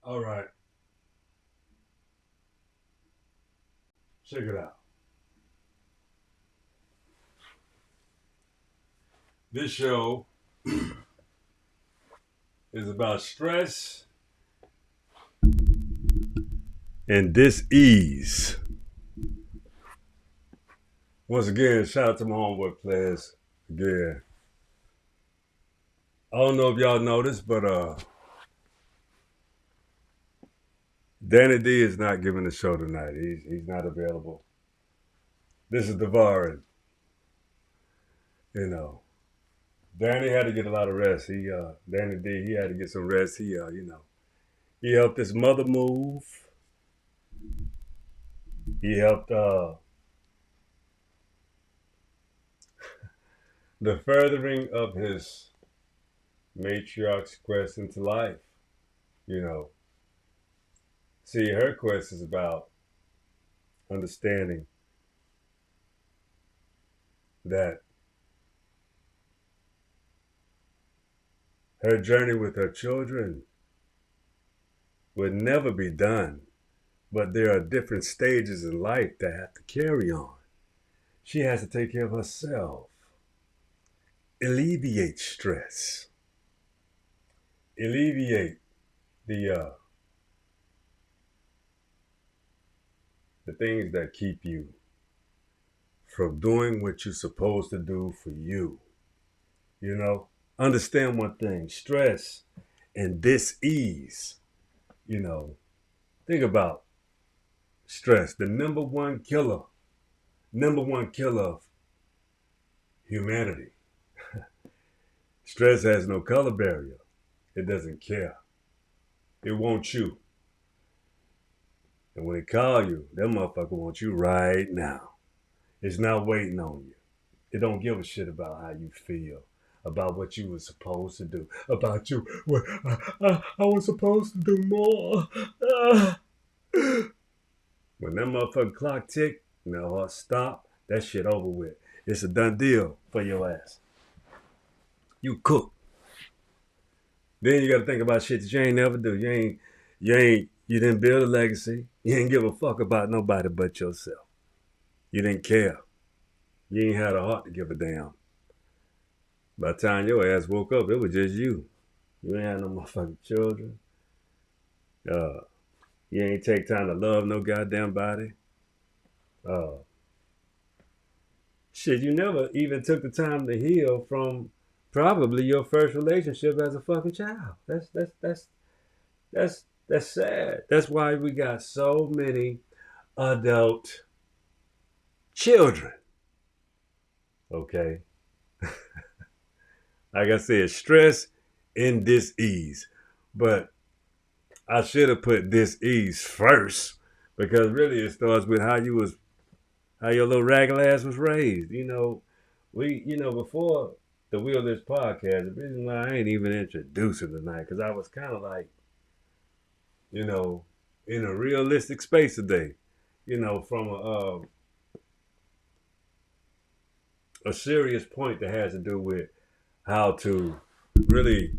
All right, check it out. This show is about stress and dis-ease. Once again, shout out to my homeboy players. Again, I don't know if y'all noticed, but Danny D is not giving the show tonight. He's not available. This is Devarin. You know, Danny had to get a lot of rest. Danny D, he had to get some rest. He helped his mother move. He helped the furthering of his matriarch's quest into life. You know, see, her quest is about understanding that her journey with her children would never be done, but there are different stages in life that have to carry on. She has to take care of herself, alleviate stress, alleviate the uh, the things that keep you from doing what you're supposed to do for you. You know, understand one thing: stress and dis-ease. You know, think about stress, the number one killer of humanity. Stress has no color barrier. It doesn't care. It wants you. And when it call you, that motherfucker wants you right now. It's not waiting on you. It don't give a shit about how you feel, about what you were supposed to do, about you. Well, I was supposed to do more. Ah. When that motherfucking clock tick, no, stop, that shit over with. It's a done deal for your ass. You cook. Then you gotta think about shit that you ain't never do. You didn't build a legacy. You didn't give a fuck about nobody but yourself. You didn't care. You ain't had a heart to give a damn. By the time your ass woke up, it was just you. You ain't had no motherfucking children. Uh, you ain't take time to love no goddamn body. Uh, Shit, you never even took the time to heal from probably your first relationship as a fucking child. That's sad. That's why we got so many adult children. Okay. Like I said, stress and dis-ease. But I should have put dis-ease first because really it starts with how your little raggle ass was raised. Before the Wheel This podcast, the reason why I ain't even introducing tonight, because I was kind of like, you know, in a realistic space today, from a serious point that has to do with how to really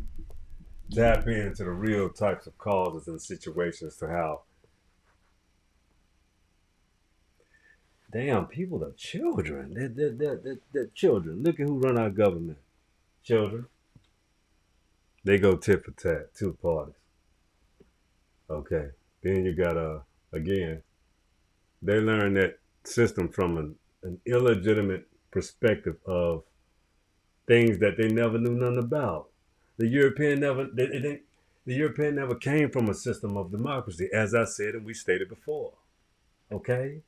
tap into the real types of causes and situations to how, damn, people are children. They're children. Look at who run our government. Children. They go tit for tat, two parties. Okay. Then you got, again, they learn that system from an illegitimate perspective of things that they never knew nothing about. The European never came from a system of democracy, as I said and we stated before. Okay?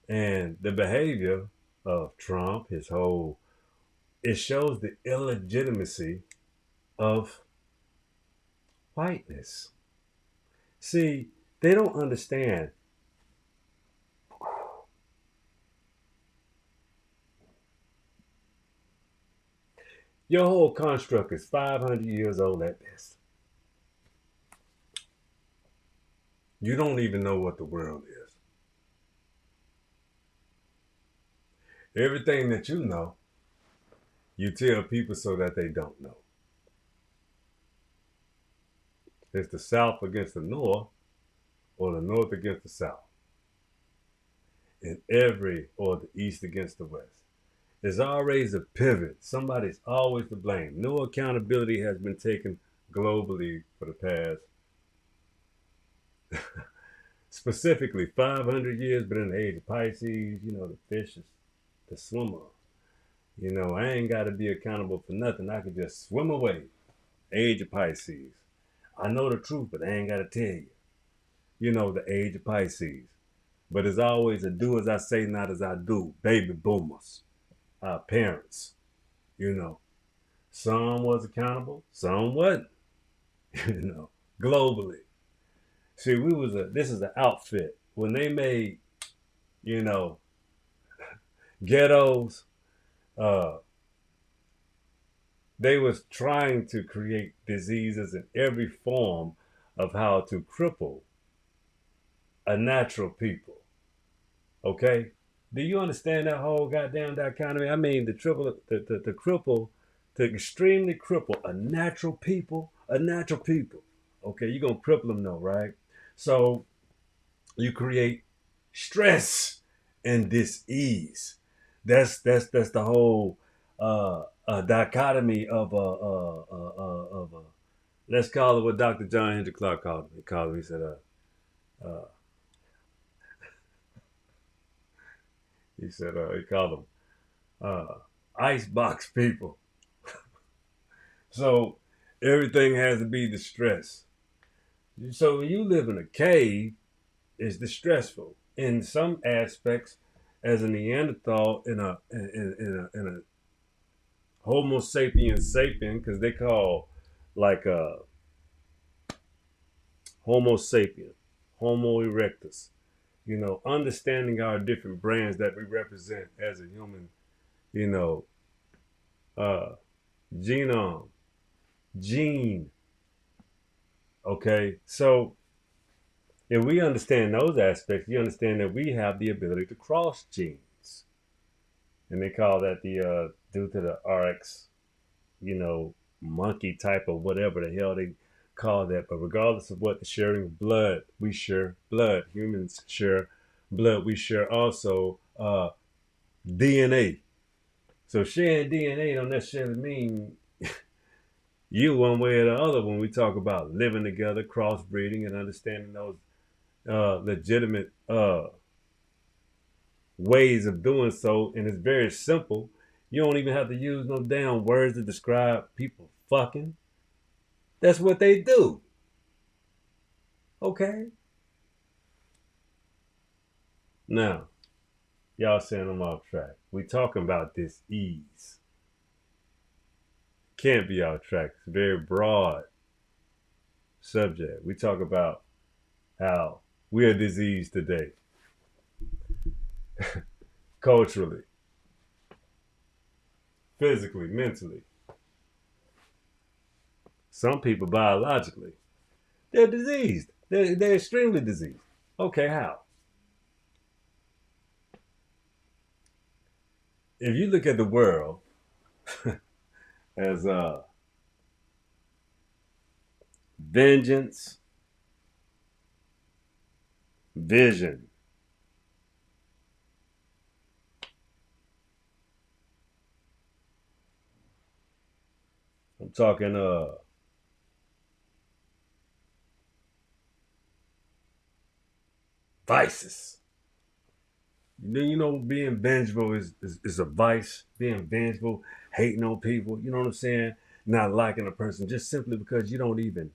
And the behavior of Trump, it shows the illegitimacy of whiteness. See, they don't understand. Your whole construct is 500 years old at best. You don't even know what the world is. Everything that you know, you tell people so that they don't know. It's the South against the North or the North against the South. Or the East against the West. There's always a pivot. Somebody's always to blame. No accountability has been taken globally for the past, specifically 500 years, but in the age of Pisces, the fish is the swimmer. I ain't got to be accountable for nothing. I can just swim away. Age of Pisces. I know the truth, but I ain't got to tell you. The age of Pisces. But it's always a do as I say, not as I do. Baby boomers. Our parents. Some was accountable, some wasn't. Globally. See, this is an outfit. When they made, ghettos, they was trying to create diseases in every form of how to cripple a natural people. Okay? Do you understand that whole goddamn dichotomy? I mean, to cripple, to extremely cripple a natural people. Okay, you're gonna cripple them though, right? So you create stress and dis-ease. That's the whole dichotomy of let's call it what Dr. John Henry Clark called it. He said he called them icebox people. So everything has to be distress. So when you live in a cave, it's distressful. In some aspects, as a Neanderthal in a Homo sapiens sapien, because they call like Homo sapien, Homo erectus. Understanding our different brands that we represent as a human, genome, gene. Okay, so if we understand those aspects, you understand that we have the ability to cross genes. And they call that the due to the RX, monkey type or whatever the hell they call that. But regardless of what, the sharing of blood, we share blood. Humans share blood. We share also DNA. So sharing DNA don't necessarily mean you one way or the other when we talk about living together, crossbreeding, and understanding those legitimate ways of doing so. And it's very simple. You don't even have to use no damn words to describe people fucking. That's what they do. Okay? Now, y'all saying I'm off track. We talking about this ease. Can't be off track. It's a very broad subject. We talk about how we are diseased today. Culturally, physically, mentally. Some people biologically. They're diseased. They're extremely diseased. Okay, how? If you look at the world as vengeance, vision, I'm talking vices. Being vengeful is a vice. Being vengeful, hating on people, you know what I'm saying? Not liking a person just simply because you don't even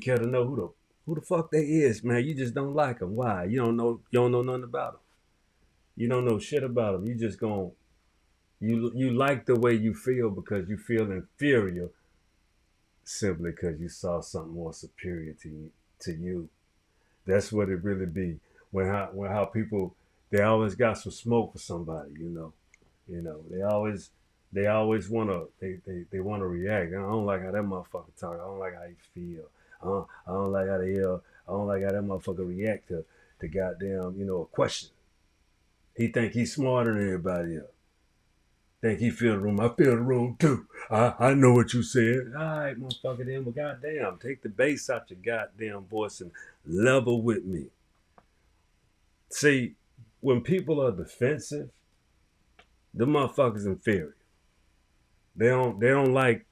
care to know who the fuck they is, man. You just don't like them. Why? You don't know nothing about them. You don't know shit about them. You just you like the way you feel because you feel inferior simply because you saw something more superior to you. That's what it really be. When how people, they always got some smoke for somebody, they always wanna they wanna react. I don't like how that motherfucker talk. I don't like how he feel. I don't like how they yell. I don't like how that motherfucker react to goddamn, a question. He think he's smarter than everybody else. Think he feel the room. I feel the room too. I know what you said. All right, motherfucker, then, but goddamn, take the bass out your goddamn voice and level with me. See, when people are defensive, the motherfuckers inferior. They don't like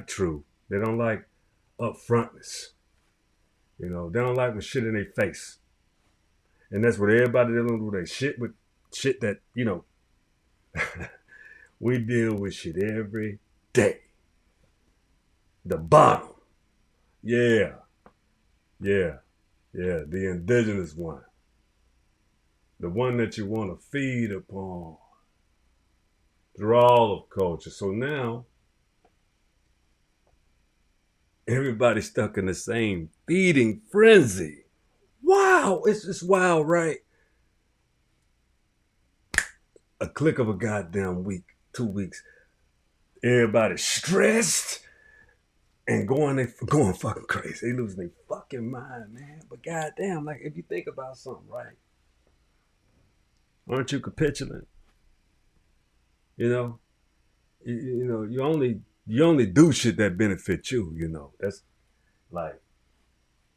truth. They don't like upfrontness. You know, they don't like when shit in their face. And that's what everybody dealing with their shit with shit that, you know, we deal with shit every day. The bottom. Yeah. Yeah. Yeah. The indigenous one. The one that you want to feed upon through all of culture. So now everybody's stuck in the same feeding frenzy. Wow, it's just wild, right? A click of a goddamn week, 2 weeks. Everybody's stressed and going fucking crazy. They losing their fucking mind, man. But goddamn, like if you think about something, right? Aren't you capitulant? You know, you only do shit that benefits you. You know, that's like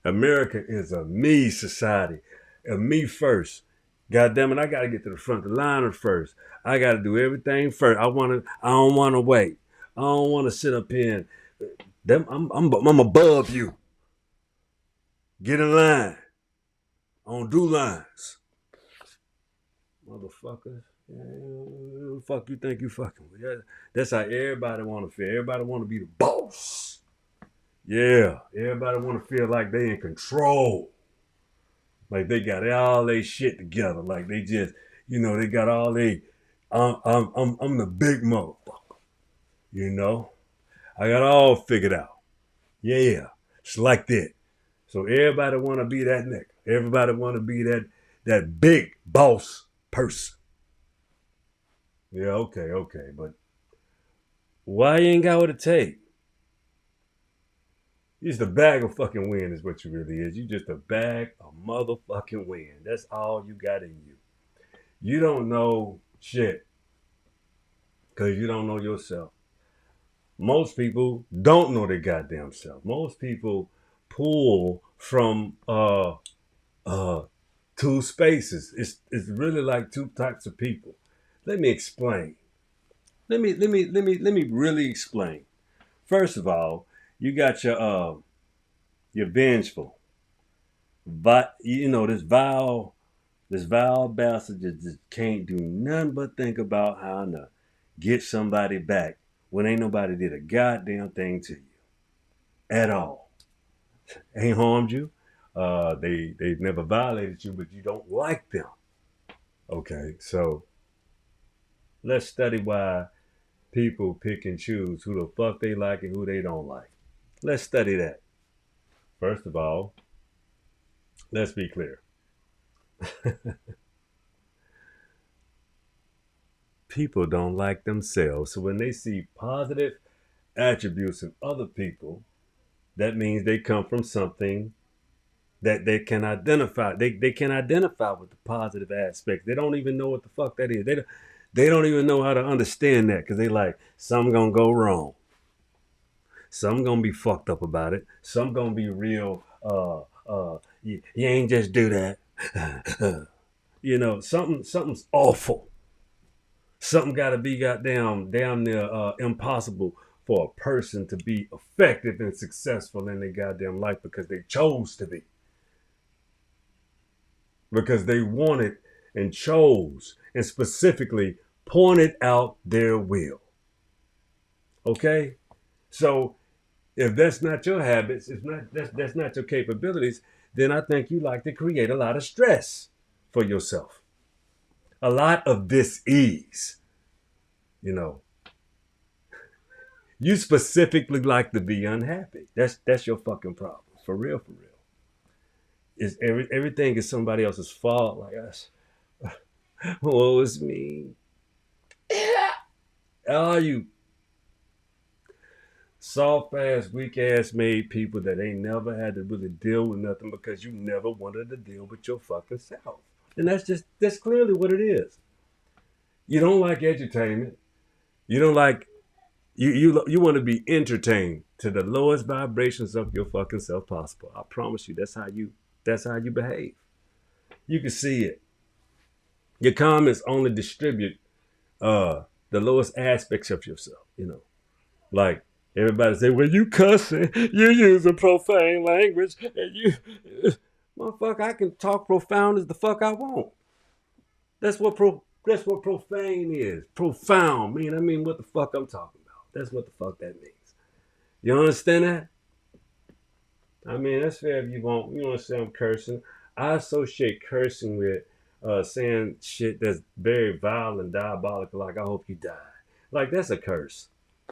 America is a me society, a me first. God damn it, I gotta get to the front of the line first. I gotta do everything first. I don't wanna wait. I don't wanna sit up here and I'm above you. Get in line. I don't do lines. Motherfuckers. Yeah, fuck you think you fucking with. Yeah, that's how everybody wanna feel. Everybody wanna be the boss. Yeah. Everybody wanna feel like they in control. Like they got all their shit together. Like they just, they got all they. I'm the big motherfucker. You know, I got it all figured out. Yeah, it's like that. So everybody want to be that nigga. Everybody want to be that big boss person. Yeah, okay, but why you ain't got what it take? You just a bag of fucking wind is what you really is. You just a bag of motherfucking wind. That's all you got in you. You don't know shit because you don't know yourself. Most people don't know their goddamn self. Most people pull from two spaces. It's really like two types of people. Let me explain. Let me really explain. First of all, you got your vengeful. This vile bastard just can't do nothing but think about how to get somebody back when ain't nobody did a goddamn thing to you at all. Ain't harmed you. They never violated you, but you don't like them. Okay, so let's study why people pick and choose who the fuck they like and who they don't like. Let's study that. First of all, let's be clear. People don't like themselves. So when they see positive attributes in other people, that means they come from something that they can identify. They can identify with the positive aspects. They don't even know what the fuck that is. They don't even know how to understand that because they like, something gonna go wrong. Some gonna be fucked up about it. Some gonna be real, you ain't just do that. Something's awful. Something gotta be goddamn damn near impossible for a person to be effective and successful in their goddamn life because they chose to be. Because they wanted and chose and specifically pointed out their will. Okay? So if that's not your habits, if not that's not your capabilities, then I think you like to create a lot of stress for yourself. A lot of dis-ease. You specifically like to be unhappy. That's your fucking problem. For real. Is everything is somebody else's fault, like us. Woe is me. All you soft ass, weak ass made people that ain't never had to really deal with nothing because you never wanted to deal with your fucking self. And that's clearly what it is. You don't like entertainment. You don't like you want to be entertained to the lowest vibrations of your fucking self possible. I promise you, that's how you behave. You can see it. Your comments only distribute the lowest aspects of yourself. Like everybody say, "Well, you cussing, you using profane language, and you, motherfucker, I can talk profound as the fuck I want." That's what profane is. Profound I mean what the fuck I'm talking about. That's what the fuck that means. You understand that? I mean, that's fair if you want. You want to say I'm cursing. I associate cursing with saying shit that's very vile and diabolical. Like I hope you die. Like that's a curse.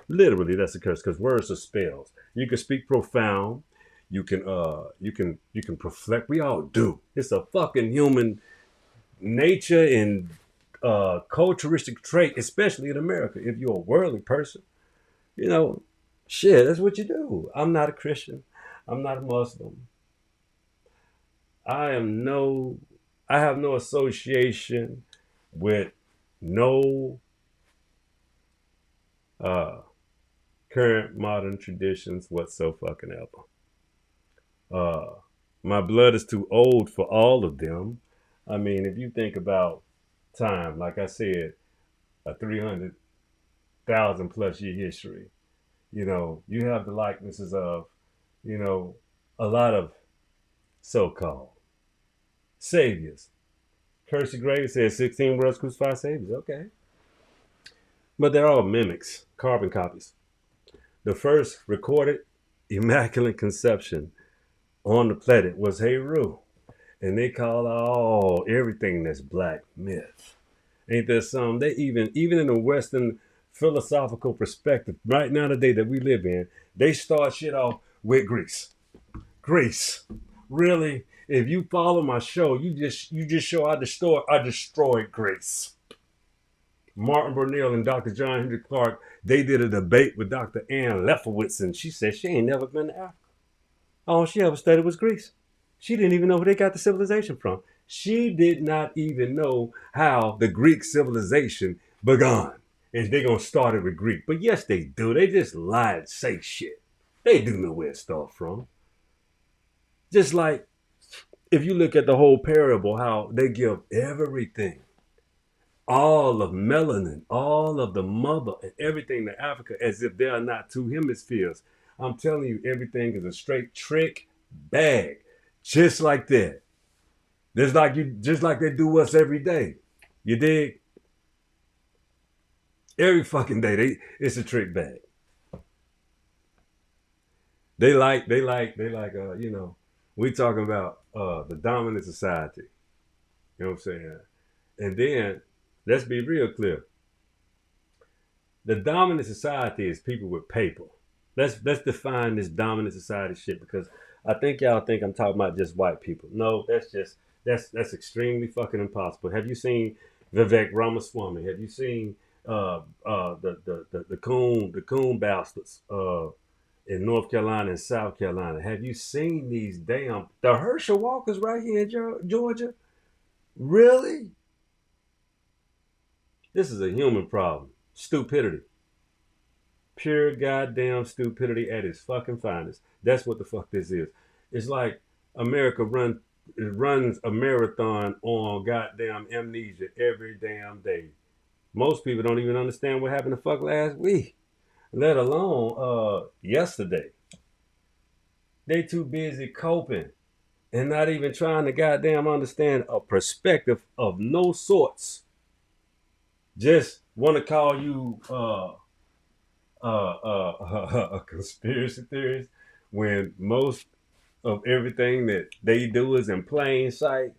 Literally, that's a curse because words are spells. You can speak profound. You can reflect. We all do. It's a fucking human nature and culturistic trait, especially in America. If you're a worldly person, you know, shit, that's what you do. I'm not a Christian. I'm not a Muslim. I am no. I have no association with no uh, current modern traditions whatsoever. Fucking ever. My blood is too old for all of them. I mean, if you think about time, like I said, a 300,000 plus year history. You have the likenesses of, you know, a lot of so-called saviors. Percy Graves said 16 worlds crucified saviors. Okay. But they're all mimics, carbon copies. The first recorded immaculate conception on the planet was Heru. And they call all everything that's black myth. Ain't there some? They even in the Western philosophical perspective, right now today that we live in, they start shit off with Greece. Greece. Really? If you follow my show, you just show I destroyed Greece. Martin Burnell and Dr. John Henry Clark, they did a debate with Dr. Ann Lefowitz, and she said she ain't never been to Africa. All she ever studied was Greece. She didn't even know where they got the civilization from. She did not even know how the Greek civilization began. And they're going to start it with Greek. But yes, they do. They just lie and say shit. They do know where it started from. Just like if you look at the whole parable, how they give everything, all of melanin, all of the mother and everything to Africa as if there are not two hemispheres. I'm telling you, everything is a straight trick bag. Just like that. Just like they do us every day. You dig? Every fucking day, it's a trick bag. They like, we talking about the dominant society. You know what I'm saying? And then, let's be real clear. The dominant society is people with paper. Let's define this dominant society shit because I think y'all think I'm talking about just white people. No, that's extremely fucking impossible. Have you seen Vivek Ramaswamy? Have you seen the coon bastards in North Carolina and South Carolina? Have you seen these the Herschel Walkers right here in Georgia? Really? This is a human problem. Stupidity. Pure goddamn stupidity at its fucking finest. That's what the fuck this is. It's like America runs a marathon on goddamn amnesia every damn day. Most people don't even understand what happened the fuck last week, let alone yesterday. They too busy coping and not even trying to goddamn understand a perspective of no sorts. Just want to call you a conspiracy theorist when most of everything that they do is in plain sight,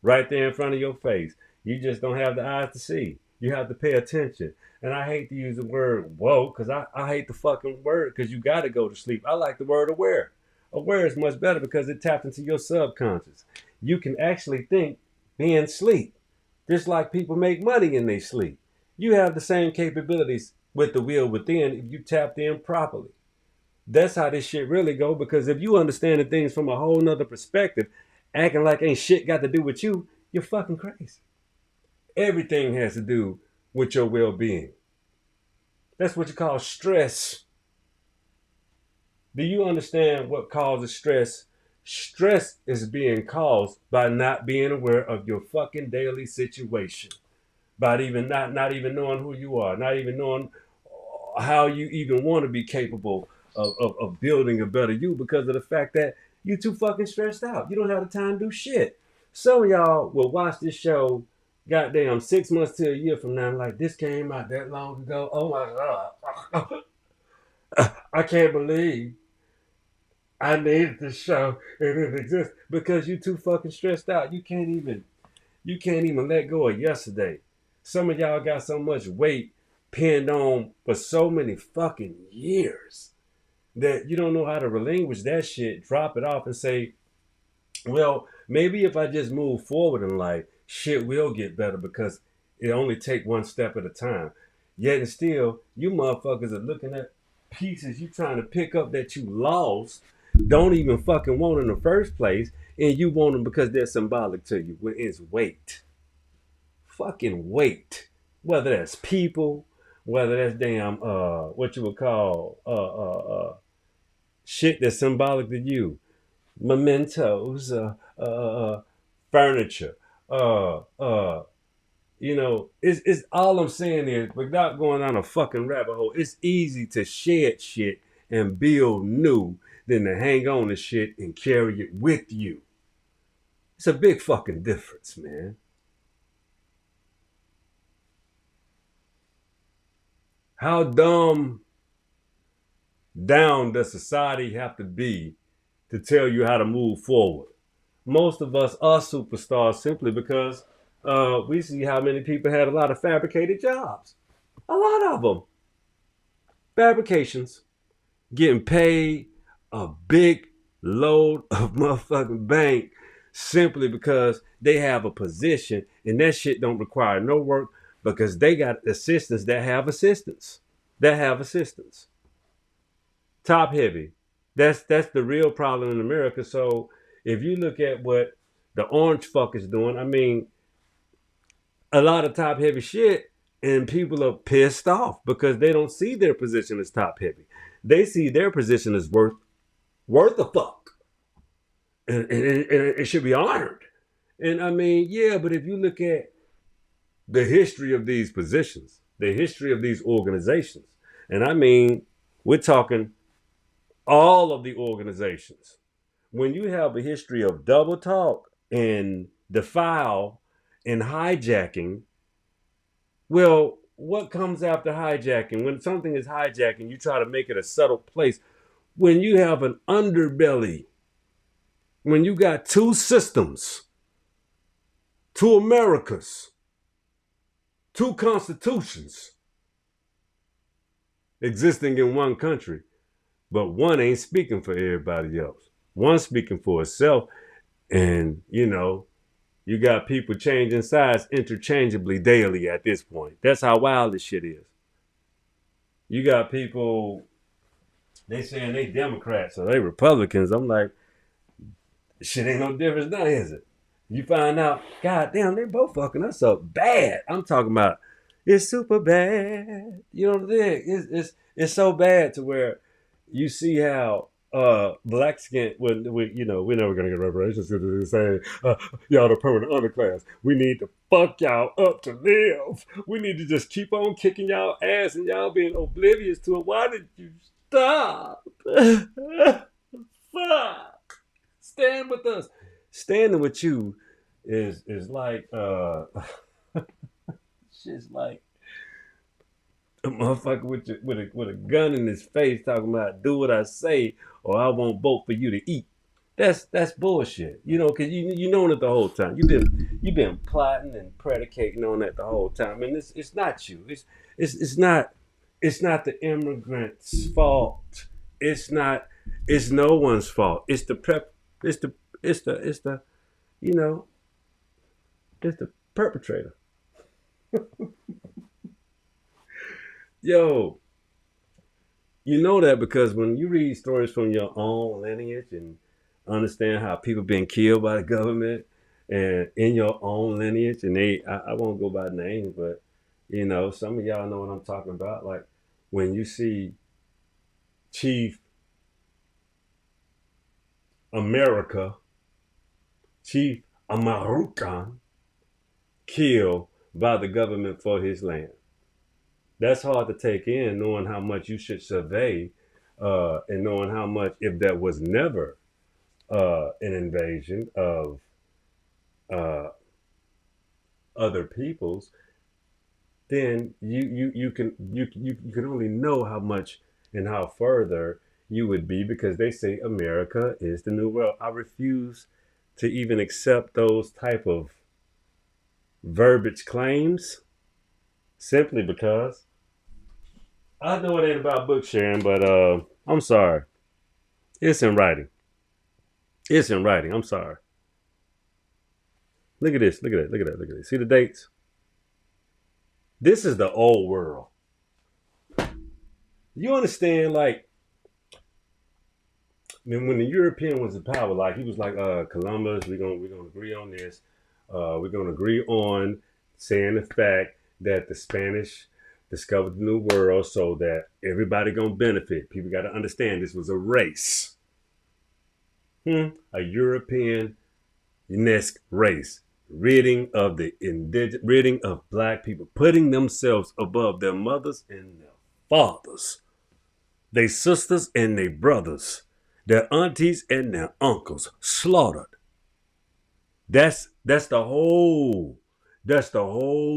right there in front of your face. You just don't have the eyes to see. You have to pay attention. And I hate to use the word woke because I hate the fucking word because you got to go to sleep. I like the word aware. Aware is much better because it taps into your subconscious. You can actually think being asleep, just like people make money in their sleep. You have the same capabilities with the will within if you tapped in properly. That's how this shit really go because if you understand the things from a whole nother perspective, acting like ain't shit got to do with you, you're fucking crazy. Everything has to do with your well-being. That's what you call stress. Do you understand what causes stress? Stress is being caused by not being aware of your fucking daily situation. By even not even knowing who you are, not even knowing how you even want to be capable of building a better you because of the fact that you too fucking stressed out. You don't have the time to do shit. Some of y'all will watch this show goddamn 6 months to a year from now, like this came out that long ago. Oh my god. I can't believe I needed this show and it exists because you too fucking stressed out. You can't even let go of yesterday. Some of y'all got so much weight pinned on for so many fucking years that you don't know how to relinquish that shit, drop it off and say, well, maybe if I just move forward in life, shit will get better because it only take one step at a time. Yet and still, you motherfuckers are looking at pieces you trying to pick up that you lost, don't even fucking want in the first place, and you want them because they're symbolic to you when it's weight. Fucking weight. Whether that's people, whether that's damn what you would call shit that's symbolic to you. Mementos, furniture. It's all I'm saying is, without going on a fucking rabbit hole, it's easy to shed shit and build new than to hang on to shit and carry it with you. It's a big fucking difference, man. How dumb down does society have to be to tell you how to move forward? Most of us are superstars simply because we see how many people had a lot of fabricated jobs. A lot of them. Fabrications. Getting paid a big load of motherfucking bank simply because they have a position and that shit don't require no work because they got assistants that have assistants. That have assistants. Top heavy. That's the real problem in America. So if you look at what the orange fuck is doing, I mean, a lot of top heavy shit, and people are pissed off because they don't see their position as top heavy. They see their position as worth a fuck, and it should be honored. And I mean, yeah, but if you look at the history of these positions, the history of these organizations, and I mean, we're talking all of the organizations. When you have a history of double talk and defile and hijacking, well, what comes after hijacking? When something is hijacking, you try to make it a subtle place. When you have an underbelly, when you got two systems, two Americas, two constitutions existing in one country, but one ain't speaking for everybody else. One speaking for itself, and you got people changing sides interchangeably daily at this point. That's how wild this shit is. You got people, they saying they Democrats or they Republicans. I'm like, shit ain't no difference now, is it? You find out, god damn, they both fucking us up bad. I'm talking about it's super bad. You know what I'm saying? It's so bad to where you see how black skin, when we're never gonna get reparations because they're saying y'all the permanent underclass. We need to fuck y'all up to live. We need to just keep on kicking y'all ass and y'all being oblivious to it. Why did you stop? Fuck. Stand with us. Standing with you is like shit's like a motherfucker with a gun in his face talking about do what I say or I won't vote for you to eat. That's bullshit. Because you known it the whole time. You've been plotting and predicating on that the whole time, and it's not you. It's not the immigrants' fault. It's no one's fault. It's the prep. It's the you know it's the perpetrator. Yo, you know that because when you read stories from your own lineage and understand how people been killed by the government and in your own lineage, and I won't go by names, but Some of y'all know what I'm talking about. Like when you see Chief America, Chief American killed by the government for his land. That's hard to take in, knowing how much you should survey, and knowing how much, if that was never an invasion of uh, other peoples, then you can only know how much and how further you would be, because they say America is the new world. I refuse to even accept those type of verbiage claims, simply because I know it ain't about book sharing, but I'm sorry. It's in writing. It's in writing. I'm sorry. Look at this. Look at that. Look at that. Look at this. See the dates? This is the old world. You understand? Like, when the European was in power, like he was like, Columbus, we're gonna agree on this. We're gonna agree on saying the fact that the Spanish discovered the new world, so that everybody gonna benefit. People got to understand this was a race, a European UNESCO race, ridding of black people, putting themselves above their mothers and their fathers, their sisters and their brothers, their aunties and their uncles, slaughtered. That's the whole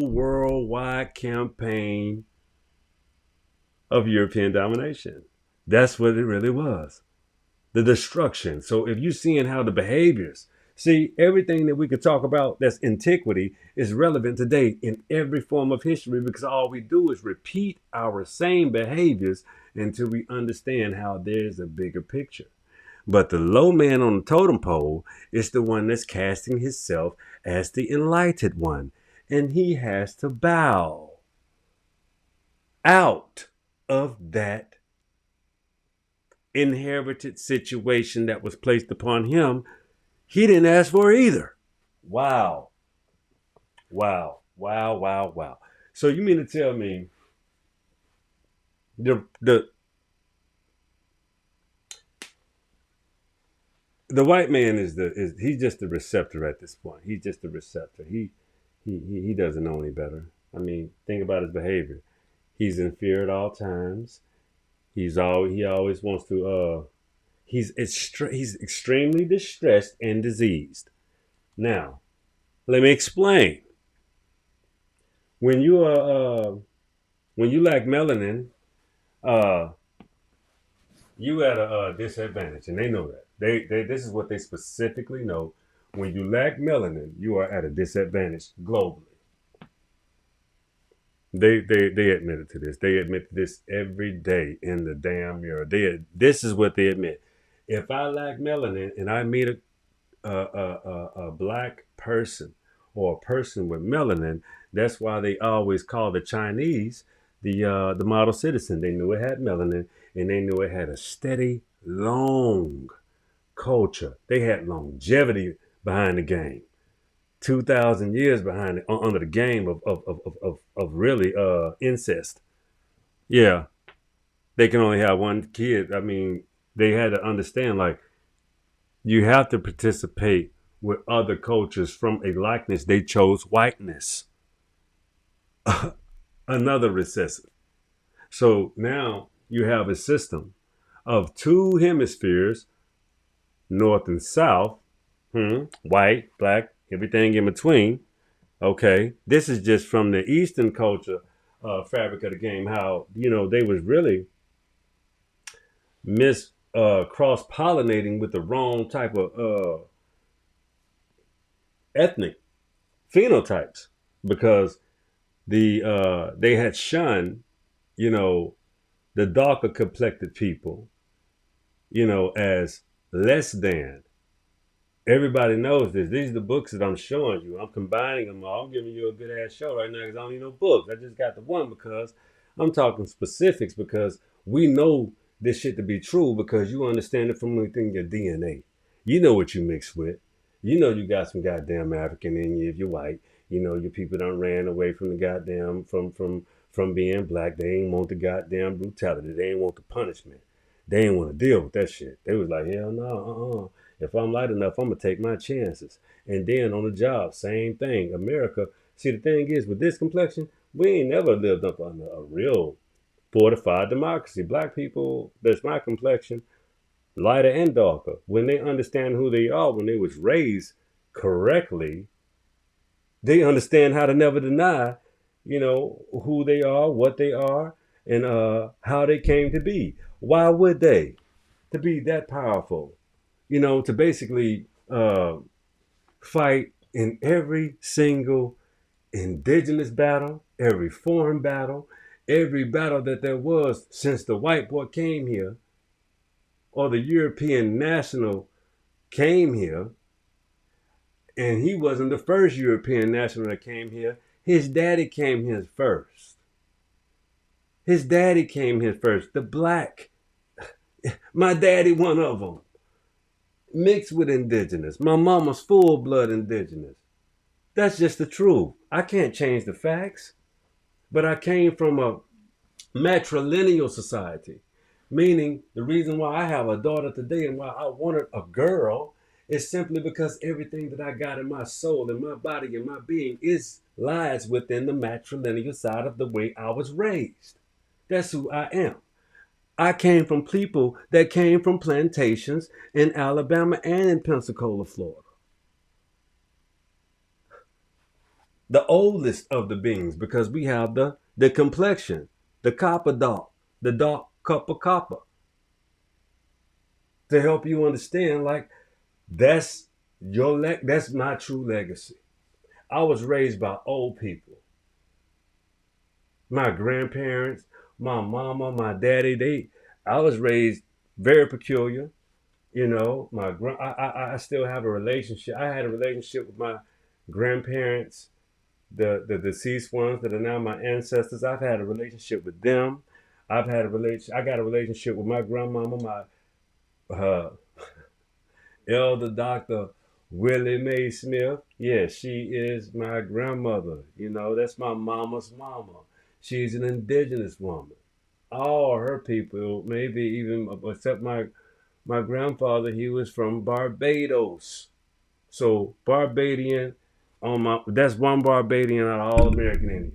worldwide campaign of European domination. That's what it really was. The destruction. So if you're seeing how the behaviors, see, everything that we could talk about that's antiquity is relevant today in every form of history, because all we do is repeat our same behaviors until we understand how there's a bigger picture. But the low man on the totem pole is the one that's casting himself as the enlightened one. And he has to bow out of that inherited situation that was placed upon him. He didn't ask for it either. Wow. Wow. Wow. Wow. Wow. So you mean to tell me the white man is he's just the receptor at this point. He's just the receptor. He doesn't know any better. I mean, think about his behavior. He's in fear at all times. He always wants to he's extremely distressed and diseased. Now, let me explain. When you lack melanin, uh you at a disadvantage, and they know that. They this is what they specifically know. When you lack melanin, you are at a disadvantage globally. They admitted to this. They admit to this every day in the damn mirror. This is what they admit. If I lack melanin and I meet a black person or a person with melanin, that's why they always call the Chinese the model citizen. They knew it had melanin, and they knew it had a steady, long culture. They had longevity behind the game. 2,000 years behind it, under the game of really incest. Yeah, they can only have one kid. I mean, they had to understand, like, you have to participate with other cultures from a likeness. They chose whiteness. Another recessive. So now you have a system of two hemispheres, north and south, white, black, everything in between. Okay, this is just from the Eastern culture fabric of the game. How they was really cross pollinating with the wrong type of ethnic phenotypes, because they had shunned the darker complected people as less than. Everybody knows this. These are the books that I'm showing you. I'm combining them all. I'm giving you a good ass show right now because I don't need no books. I just got the one because I'm talking specifics, because we know this shit to be true, because you understand it from within your DNA. You know what you mix with. You know you got some goddamn African in you if you're white. Your people done ran away from the goddamn from being black. They ain't want the goddamn brutality. They ain't want the punishment. They ain't want to deal with that shit. They was like, hell no, If I'm light enough, I'm gonna take my chances. And then on the job, same thing. America. See, the thing is, with this complexion, we ain't never lived up under a real fortified democracy. Black people, that's my complexion, lighter and darker. When they understand who they are, when they was raised correctly, they understand how to never deny, who they are, what they are, and how they came to be. Why would they? To be that powerful, to basically fight in every single indigenous battle, every foreign battle, every battle that there was since the white boy came here or the European national came here. And he wasn't the first European national that came here. His daddy came here first. His daddy came here first. The black. My daddy, one of them. Mixed with indigenous. My mama's full blood indigenous. That's just the truth. I can't change the facts. But I came from a matrilineal society. Meaning the reason why I have a daughter today and why I wanted a girl is simply because everything that I got in my soul and my body and my being lies within the matrilineal side of the way I was raised. That's who I am. I came from people that came from plantations in Alabama and in Pensacola, Florida. The oldest of the beings, because we have the complexion, the copper dark, the dark copper. To help you understand, like, that's that's my true legacy. I was raised by old people. My grandparents, my mama, my daddy, I was raised very peculiar. I still have a relationship. I had a relationship with my grandparents, the deceased ones that are now my ancestors. I've had a relationship with them. I got a relationship with my grandmama, my elder Dr. Willie Mae Smith. Yeah, she is my grandmother. That's my mama's mama. She's an indigenous woman. All her people, maybe even except my grandfather, he was from Barbados. So Barbadian that's one Barbadian out of all American Indians.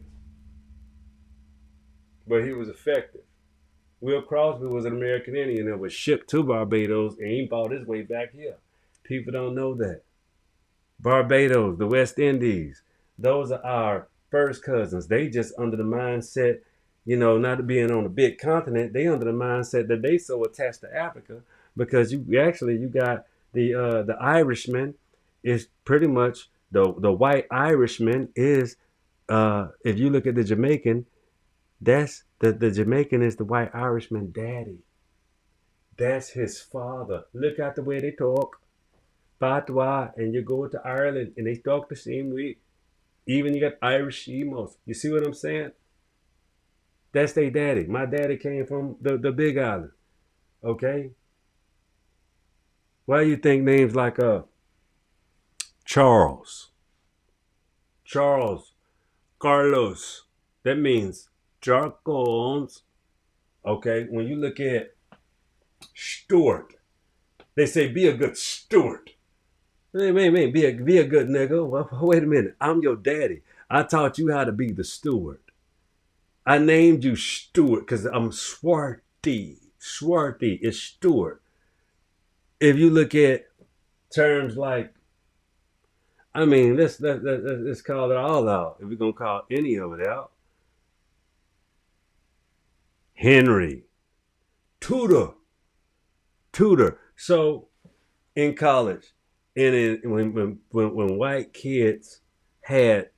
But he was effective. Will Crosby was an American Indian that was shipped to Barbados and he fought his way back here. People don't know that. Barbados, the West Indies, those are our first cousins. They just under the mindset, not being on a big continent, they under the mindset that they so attached to Africa because you got the Irishman is pretty much the white Irishman is if you look at the Jamaican, that's the Jamaican is the white Irishman daddy. That's his father. Look at the way they talk. Patois, and you go to Ireland and they talk the same way. Even you got Irish emos. You see what I'm saying? That's their daddy. My daddy came from the Big Island. Okay? Why do you think names like Charles? Charles, Carlos. That means charcoals. Okay? When you look at Stuart, they say be a good steward. Wait, be a good nigga. Well, wait a minute. I'm your daddy. I taught you how to be the steward. I named you Stewart because I'm Swarty. Swarty is Stewart. If you look at terms like, let's call it all out. If we're going to call any of it out. Henry. Tudor. So in college, when white kids had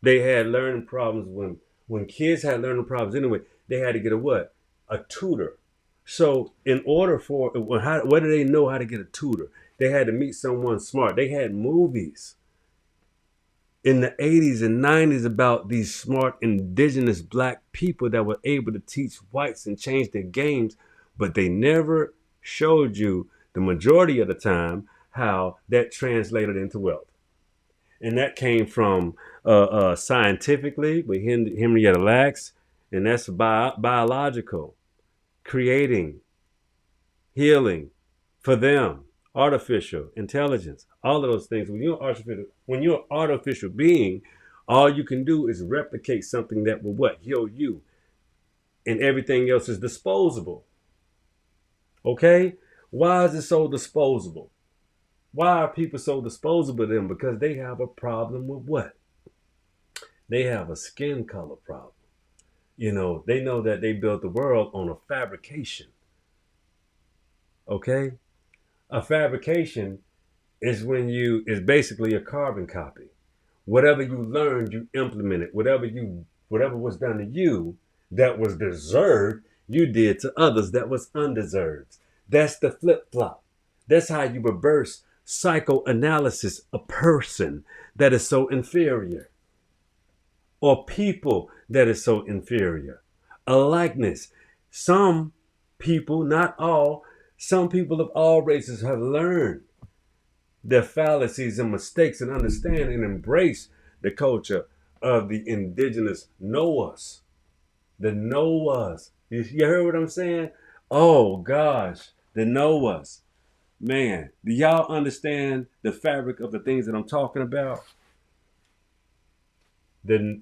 learning problems, when kids had learning problems anyway, they had to get a tutor. So in order for what do they know how to get a tutor? They had to meet someone smart. They had movies in the 80s and 90s about these smart indigenous black people that were able to teach whites and change their games, but they never showed you the majority of the time how that translated into wealth. And that came from scientifically with Henrietta Lacks, and that's biological, creating, healing for them, artificial intelligence, all of those things. When you're an artificial being, all you can do is replicate something that will what heal you, and everything else is disposable. Okay, why is it so disposable? Why are people so disposable to them? Because they have a problem with what? They have a skin color problem. They know that they built the world on a fabrication. Okay? A fabrication is basically a carbon copy. Whatever you learned, you implemented. Whatever was done to you that was deserved, you did to others that was undeserved. That's the flip flop. That's how you reverse psychoanalysis a person that is so inferior, or people that is so inferior. A likeness. Some people, not all, some people of all races have learned their fallacies and mistakes and understand and embrace the culture of the indigenous Noahs. The Noahs. You heard what I'm saying? Oh gosh, the Noahs. Man, do y'all understand the fabric of the things that I'm talking about? The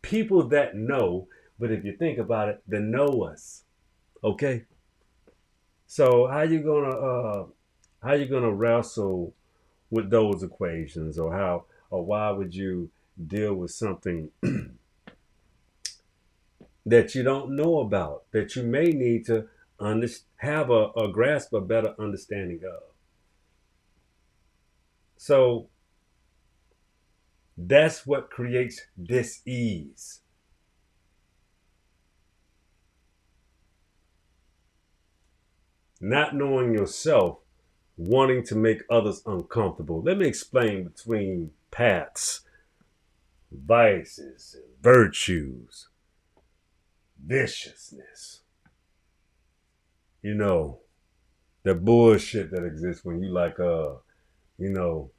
people that know, but if you think about it, the Noahs. Okay? So how you gonna wrestle with those equations, or why would you deal with something that you don't know about, that you may need to have a grasp, a better understanding of? So that's what creates dis-ease. Not knowing yourself, wanting to make others uncomfortable. Let me explain between paths, vices, and virtues, viciousness. The bullshit that exists when you you know,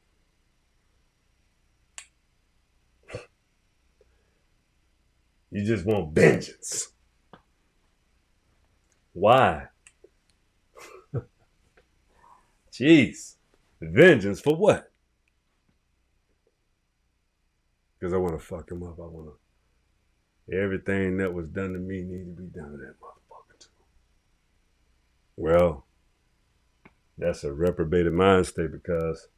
you just want vengeance. Why? Jeez. Vengeance for what? Because I want to fuck him up. Everything that was done to me needs to be done to that motherfucker too. Well, that's a reprobated mind state, because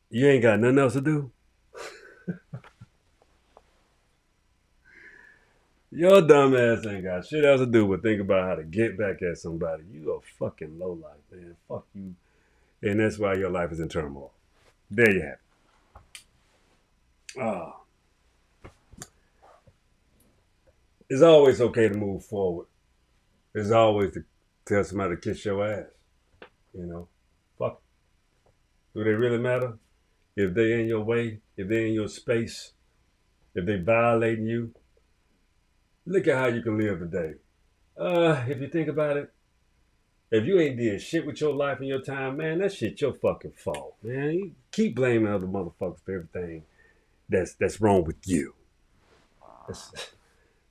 you ain't got nothing else to do. Your dumb ass ain't got shit else to do but think about how to get back at somebody. You a fucking lowlife, man. Fuck you. And that's why your life is in turmoil. There you have it. It's always okay to move forward. It's always to tell somebody to kiss your ass. Fuck. Do they really matter? If they in your way, if they in your space, if they violating you, look at how you can live today. If you think about it, if you ain't did shit with your life and your time, man, that shit your fucking fault, man. You keep blaming other motherfuckers for everything that's wrong with you.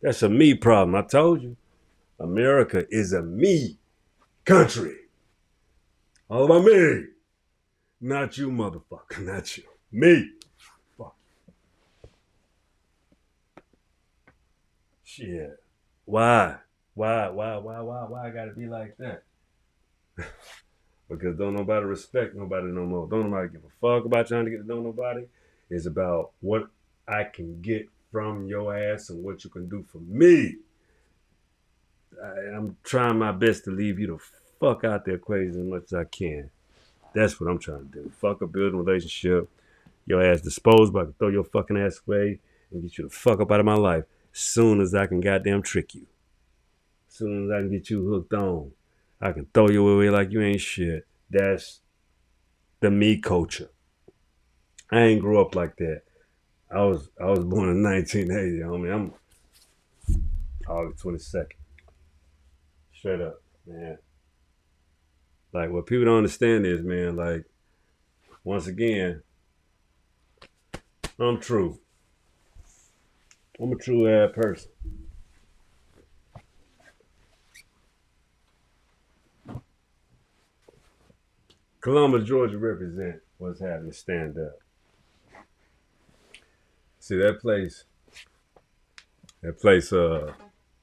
That's a me problem. I told you, America is a me country. All about me. Not you, motherfucker. Not you. Me. Fuck. Shit. Why? Why I gotta be like that? Because don't nobody respect nobody no more. Don't nobody give a fuck about trying to get to know nobody. It's about what I can get from your ass and what you can do for me. I'm trying my best to leave you the fuck out the equation as much as I can. That's what I'm trying to do. Fuck a building relationship. Your ass disposed, but I can throw your fucking ass away and get you the fuck up out of my life as soon as I can goddamn trick you. As soon as I can get you hooked on, I can throw you away like you ain't shit. That's the me culture. I ain't grew up like that. I was born in 1980, homie. I'm August 22nd. Straight up, man. Like, what people don't understand is, man, like, once again, I'm true. I'm a true ass person. Columbus, Georgia represent what's happening. Stand up. See, that place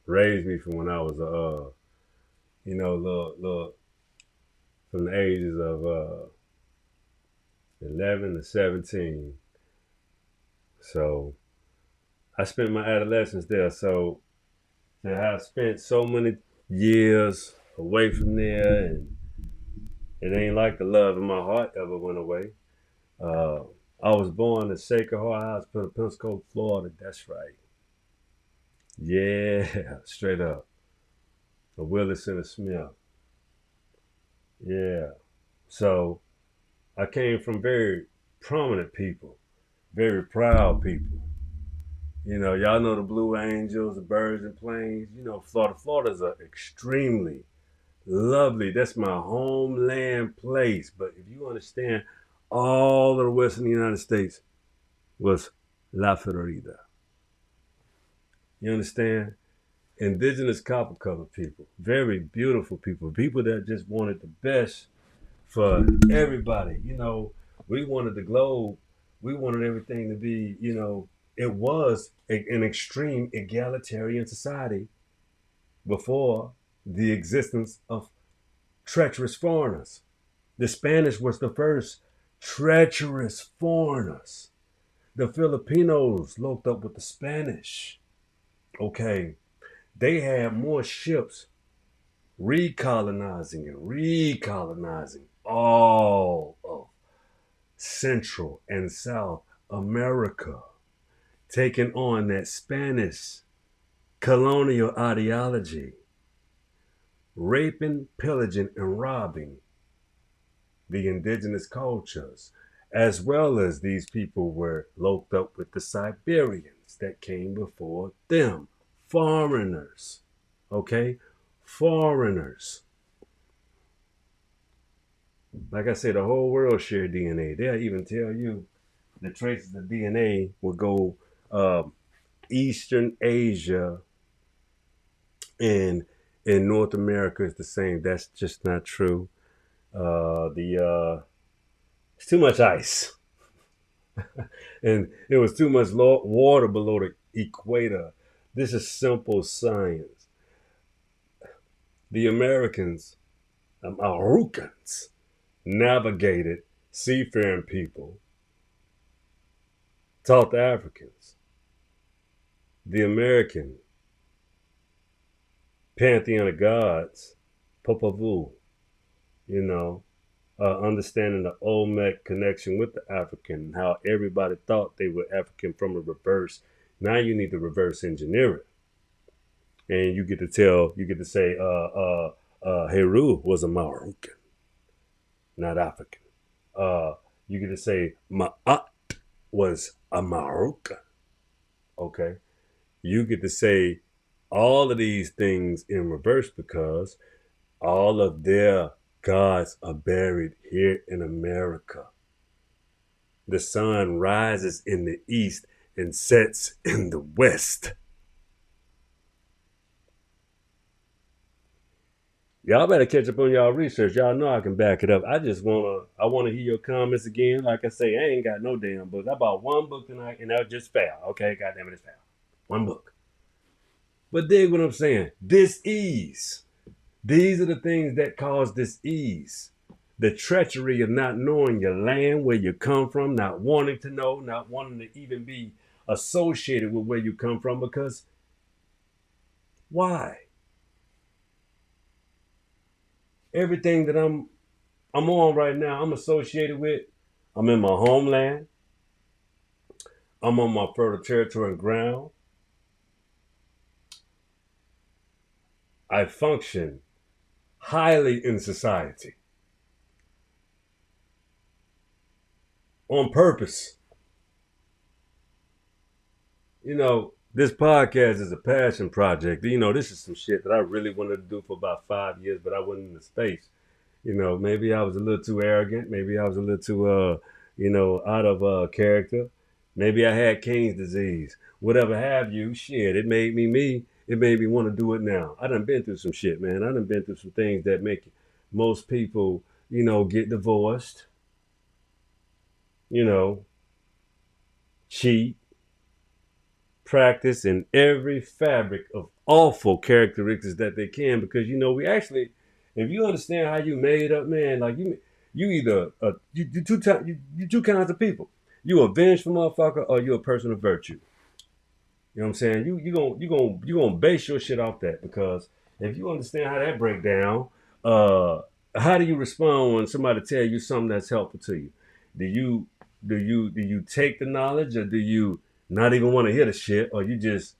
raised me from when I was little from the ages of 11 to 17. So I spent my adolescence there. So to have spent so many years away from there, and it ain't like the love in my heart ever went away. Uh, I was born in Sacred Heart Hospital, Pensacola, Florida. That's right. Yeah, straight up. A Willis and a Smith. Yeah. So I came from very prominent people, very proud people. Y'all know the Blue Angels, the Birds and Planes. Florida. Florida's a extremely lovely. That's my homeland place. But if you understand, all of the Western United States was La Florida. You understand? Indigenous copper colored people, very beautiful people that just wanted the best for everybody. We wanted the globe, we wanted everything to be, it was an extreme egalitarian society before the existence of treacherous foreigners. The Spanish was the first treacherous foreigners. The Filipinos looked up with the Spanish. Okay, they had more ships recolonizing all of Central and South America, taking on that Spanish colonial ideology, raping, pillaging, and robbing the indigenous cultures, as well as these people were locked up with the Siberians that came before them. Foreigners, okay? Foreigners. Like I said, the whole world share DNA. They'll even tell you the traces of DNA will go Eastern Asia and in North America is the same. That's just not true. It's too much ice, and it was too much water below the equator. This is simple science. The Americans, Americans, navigated seafaring people, taught the Africans. The American pantheon of gods, Popovu, understanding the Olmec connection with the African, how everybody thought they were African from a reverse. Now you need to reverse engineer it. And you get to say, Heru was a Moroccan, not African. You get to say, Ma'at was a Moroccan. Okay? You get to say all of these things in reverse because all of their gods are buried here in America. The sun rises in the east and sets in the west. Y'all better catch up on y'all research. Y'all know I can back it up. I want to hear your comments again. Like I say, I ain't got no damn book. I bought one book tonight and that just fell. Okay, goddamn it, it's fell. One book. But dig what I'm saying. Dis-ease. These are the things that cause dis-ease. The treachery of not knowing your land, where you come from, not wanting to know, not wanting to even be associated with where you come from, because why? Everything that I'm on right now, I'm associated with. I'm in my homeland. I'm on my fertile territory and ground. I function highly in society. On purpose. This podcast is a passion project. This is some shit that I really wanted to do for about 5 years, but I wasn't in the space. Maybe I was a little too arrogant. Maybe I was a little too, out of character. Maybe I had King's disease. Whatever have you, shit, it made me me. It made me want to do it now. I done been through some shit, man. I done been through some things that make most people, get divorced, you know, cheat, practice in every fabric of awful characteristics that they can, because we actually, if you understand how you made up, man, like you either you two kinds of people. You a vengeful motherfucker, or you a person of virtue. You know what I'm saying? You gonna base your shit off that, because if you understand how that break down, uh, how do you respond when somebody tell you something that's helpful to you? Do you do you take the knowledge, or do you not even want to hear the shit, or you get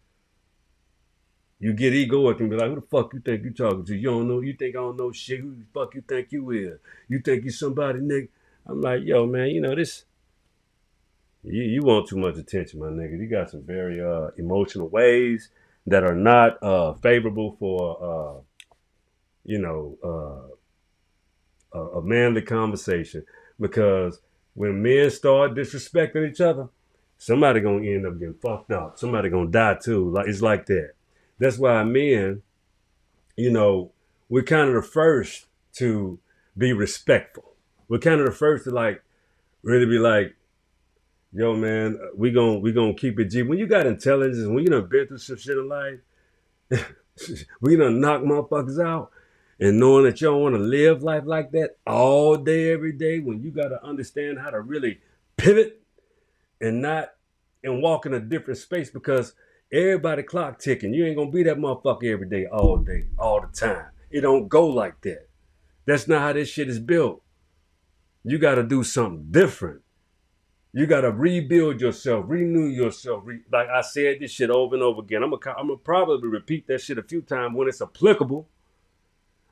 egoic and be like, who the fuck you think you talking to? You don't know. You think I don't know shit? Who the fuck you think you is? You think you somebody, nigga? I'm like, yo, man, this. You want too much attention, my nigga. You got some very emotional ways that are not favorable for you know a manly conversation. Because when men start disrespecting each other, somebody gonna end up getting fucked up. Somebody gonna die too. Like, it's like that. That's why men, you know, we're kind of the first to be respectful. We're kind of the first to like really be like, yo, man, we gonna keep it G. When you got intelligence, when you done been through some shit in life, when you done knock motherfuckers out, and knowing that you don't want to live life like that all day, every day, when you got to understand how to really pivot and not and walk in a different space, because everybody clock ticking. You ain't gonna be that motherfucker every day, all the time. It don't go like that. That's not how this shit is built. You got to do something different. You got to rebuild yourself, renew yourself. Like I said this shit over and over again. I'm gonna probably repeat that shit a few times when it's applicable,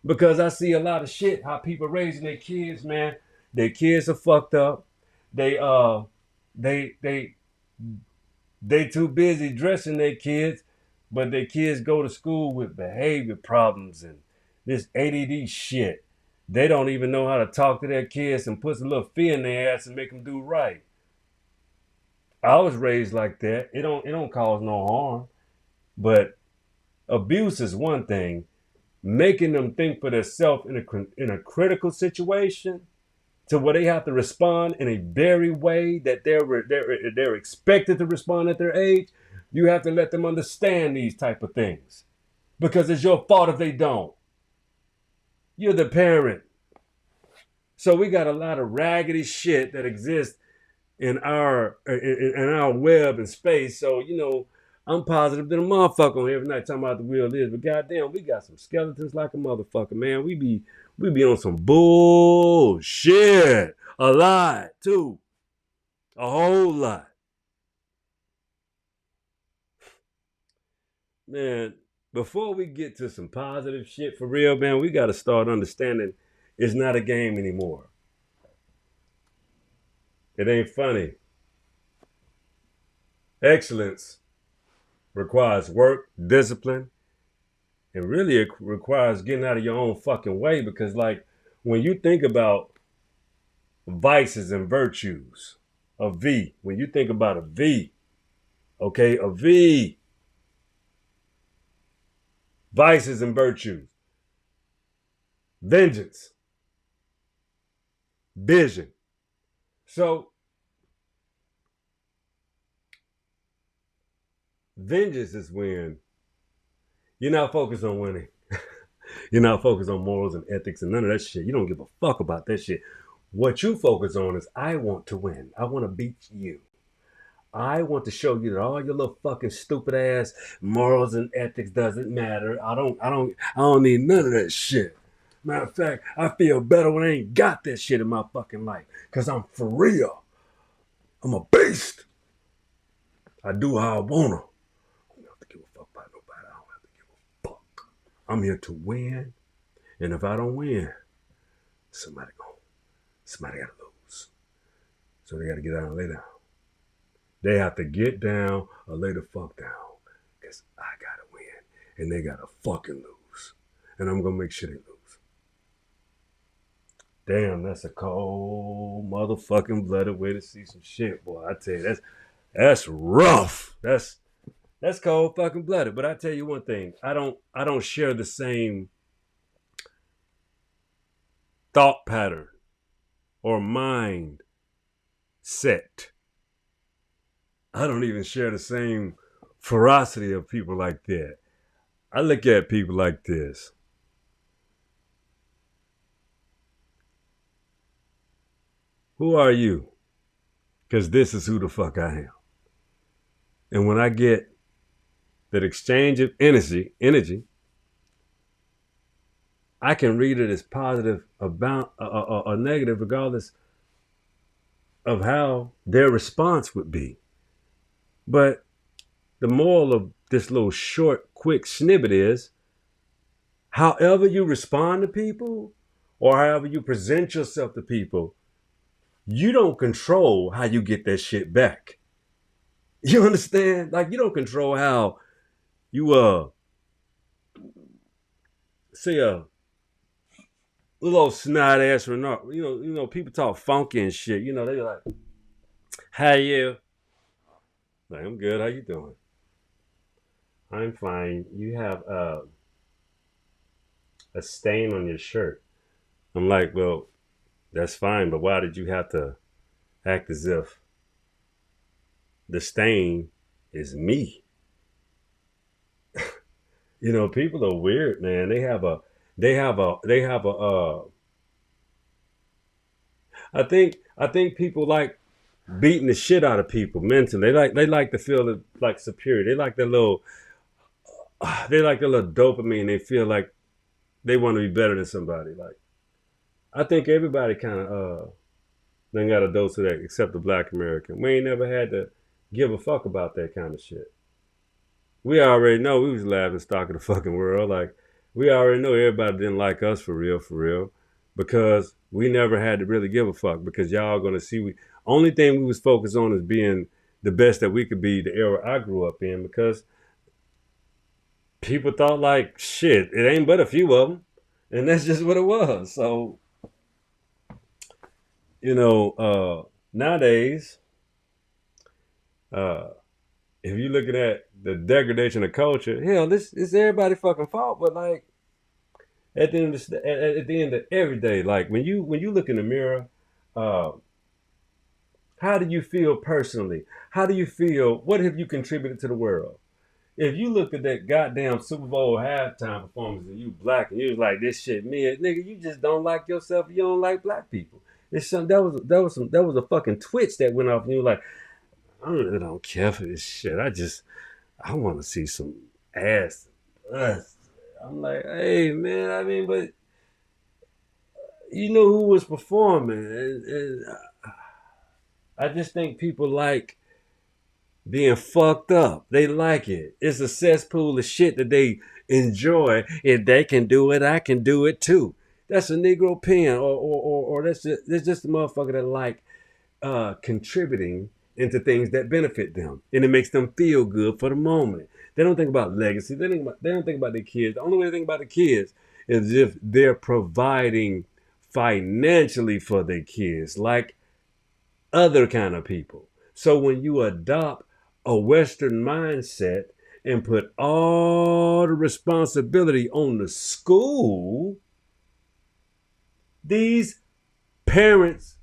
because I see a lot of shit how people raising their kids, man. Their kids are fucked up. They they they they too busy dressing their kids, but their kids go to school with behavior problems and this ADD shit. They don't even know how to talk to their kids and put a little fear in their ass and make them do right. I was raised like that. It don't cause no harm, but abuse is one thing. Making them think for themselves in a critical situation, to where they have to respond in a very way that they're expected to respond at their age. You have to let them understand these type of things, because it's your fault if they don't. You're the parent. So we got a lot of raggedy shit that exists in our web and space. So I'm positive that a motherfucker on every night talking about the real is, but goddamn, we got some skeletons like a motherfucker, man. We be on some bullshit a lot too, a whole lot, man. Before we get to some positive shit for real, man, we got to start understanding it's not a game anymore. It ain't funny. Excellence requires work, discipline, and really it requires getting out of your own fucking way, because like when you think about vices and virtues, a V, when you think about a V, okay, a V, vices and virtues, vengeance, vision. So vengeance is when you're not focused on winning. You're not focused on morals and ethics and none of that shit. You don't give a fuck about that shit. What you focus on is, I want to win. I want to beat you. I want to show you that all your little fucking stupid ass morals and ethics doesn't matter. I don't need none of that shit. Matter of fact, I feel better when I ain't got that shit in my fucking life. Cause I'm for real. I'm a beast. I do how I wanna. I don't have to give a fuck about nobody. I don't have to give a fuck. I'm here to win. And if I don't win, somebody gotta lose. So they gotta get down and lay down. They have to get down or lay the fuck down. Because I gotta win. And they gotta fucking lose. And I'm gonna make sure they lose. Damn, that's a cold motherfucking blooded way to see some shit, boy. I tell you, that's rough. That's cold fucking blooded. But I tell you one thing, I don't share the same thought pattern or mind set. I don't even share the same ferocity of people like that. I look at people like this. Who are you? Because this is who the fuck I am. And when I get that exchange of energy, I can read it as positive about or negative, regardless of how their response would be. But the moral of this little short, quick snippet is, however you respond to people or however you present yourself to people, you don't control how you get that shit back. You understand? Like, you don't control how you say a little old snot ass remark. You know, people talk funky and shit. You know, they like, "How you?" Like, "I'm good. How you doing?" "I'm fine. You have a stain on your shirt." I'm like, "Well, that's fine, but why did you have to act as if the stain is me?" You know, people are weird, man. They have a. I think people like beating the shit out of people mentally. They like to feel like superior. They like the little dopamine. They feel like they want to be better than somebody. Like, I think everybody kind of then got a dose of that, except the Black American. We ain't never had to give a fuck about that kind of shit. We already know we was laughing stock of the fucking world. Like, we already know everybody didn't like us for real, because we never had to really give a fuck, because y'all gonna see we only thing we was focused on is being the best that we could be the era I grew up in, because people thought like shit, it ain't but a few of them, and that's just what it was. So, nowadays, uh, if you're looking at the degradation of culture, hell, this is everybody's fucking fault. But like, at the end of every day, like when you look in the mirror, uh, how do you feel personally? How do you feel? What have you contributed to the world? If you look at that goddamn Super Bowl halftime performance and you black and you was like, "This shit me," nigga, you just don't like yourself. You don't like black people. It's some that was a fucking twitch that went off, and you were like, "I really don't care for this shit. I want to see some ass." I'm like, "Hey man, I mean, but you know who was performing?" And I just think people like being fucked up. They like it. It's a cesspool of shit that they enjoy. If they can do it, I can do it too. That's a Negro pen, or that's just a motherfucker that like contributing into things that benefit them, and it makes them feel good for the moment. They don't think about legacy. They don't think about their kids. The only way they think about the kids is if they're providing financially for their kids, like other kind of people. So when you adopt a Western mindset and put all the responsibility on the school, these parents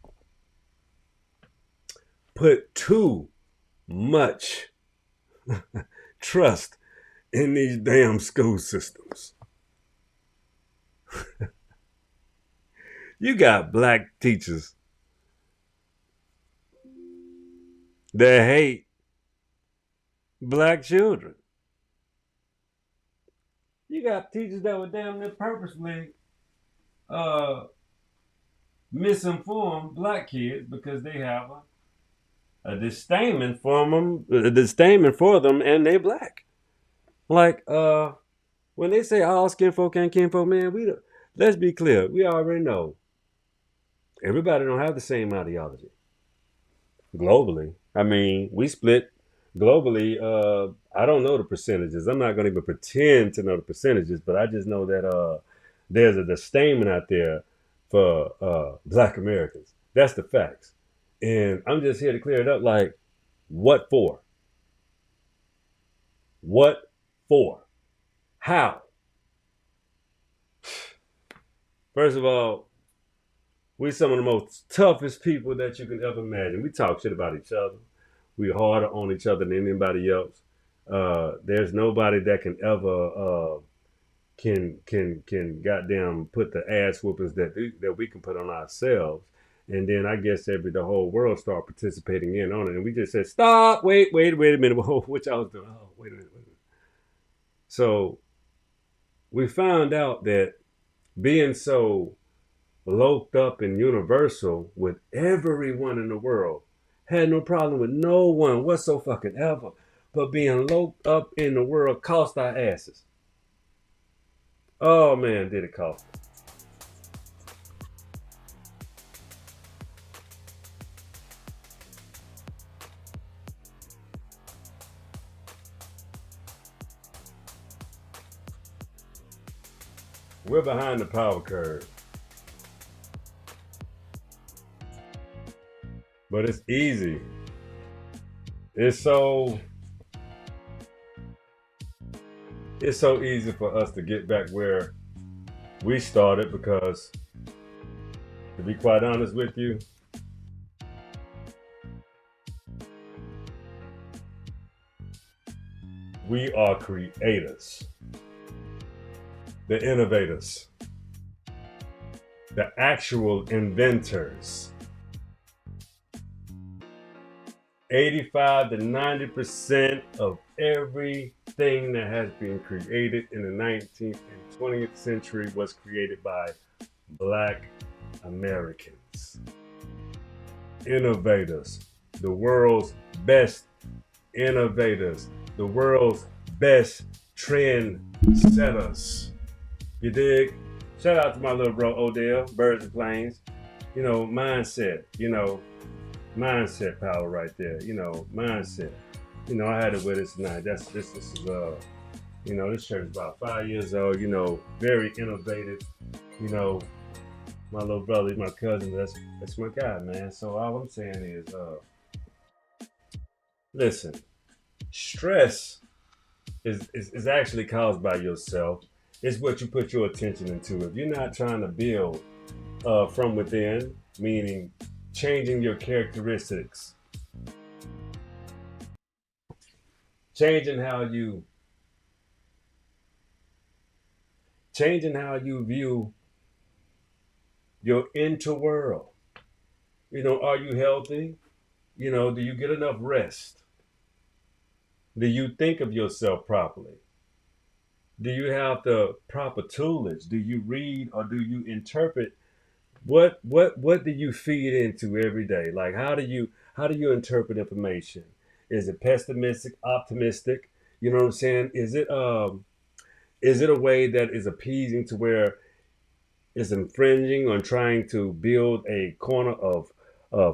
put too much trust in these damn school systems. You got black teachers that hate black children. You got teachers that were damn near purposely uh, misinform black kids because they have a disdain for them, and they black. Like, when they say all skin folk ain't kinfolk, man, let's be clear. We already know everybody don't have the same ideology globally. I mean, we split globally. I don't know the percentages. I'm not going to even pretend to know the percentages, but I just know that there's a disdain out there for Black Americans. That's the facts. And I'm just here to clear it up. Like, what for? What for? How? First of all, we some of the most toughest people that you can ever imagine. We talk shit about each other. We harder on each other than anybody else. There's nobody that can ever can goddamn put the ass whoopings that we can put on ourselves. And then I guess the whole world start participating in on it. And we just said, stop, wait a minute. Whoa, what y'all was doing? Oh, wait a minute. So we found out that being so loped up and universal with everyone in the world had no problem with no one whatsoever. But being loped up in the world cost our asses. Oh man, did it cost? We're behind the power curve. But it's easy. It's so it's so easy for us to get back where we started because, to be quite honest with you, we are creators, the innovators, the actual inventors. 85 to 90% of everything that has been created in the 19th and 20th century was created by Black Americans. Innovators, the world's best innovators, the world's best trend setters. You dig? Shout out to my little bro Odell, Birds and Planes. Mindset, mindset power right there. Mindset. I had it with us tonight. This is this church is about 5 years old, very innovative, my little brother, my cousin, that's my guy, man. So all I'm saying is listen, stress is actually caused by yourself. It's what you put your attention into. If you're not trying to build from within, meaning changing your characteristics, changing how you view your inner world. Are you healthy? Do you get enough rest? Do you think of yourself properly? Do you have the proper toolage? Do you read or do you interpret? What do you feed into every day? Like how do you interpret information? Is it pessimistic, optimistic? You know what I'm saying? Is it a way that is appeasing to where it's infringing on trying to build a corner of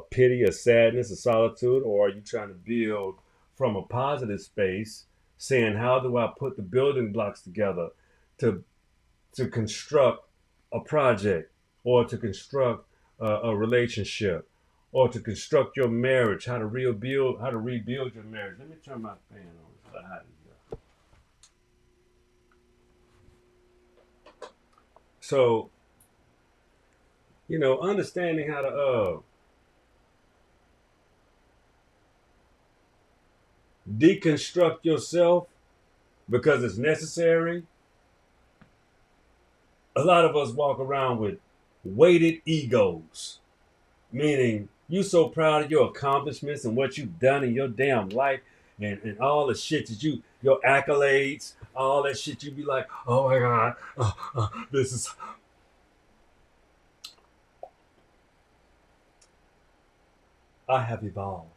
pity, or sadness, or solitude, or are you trying to build from a positive space, saying how do I put the building blocks together to construct a project, or to construct a relationship, or to construct your marriage, how to rebuild your marriage. Let me turn my fan on. It's hot in here. So, understanding how to deconstruct yourself because it's necessary. A lot of us walk around with weighted egos, meaning you so proud of your accomplishments and what you've done in your damn life, and all the shit that your accolades, all that shit, you be like, oh my God, this is. I have evolved.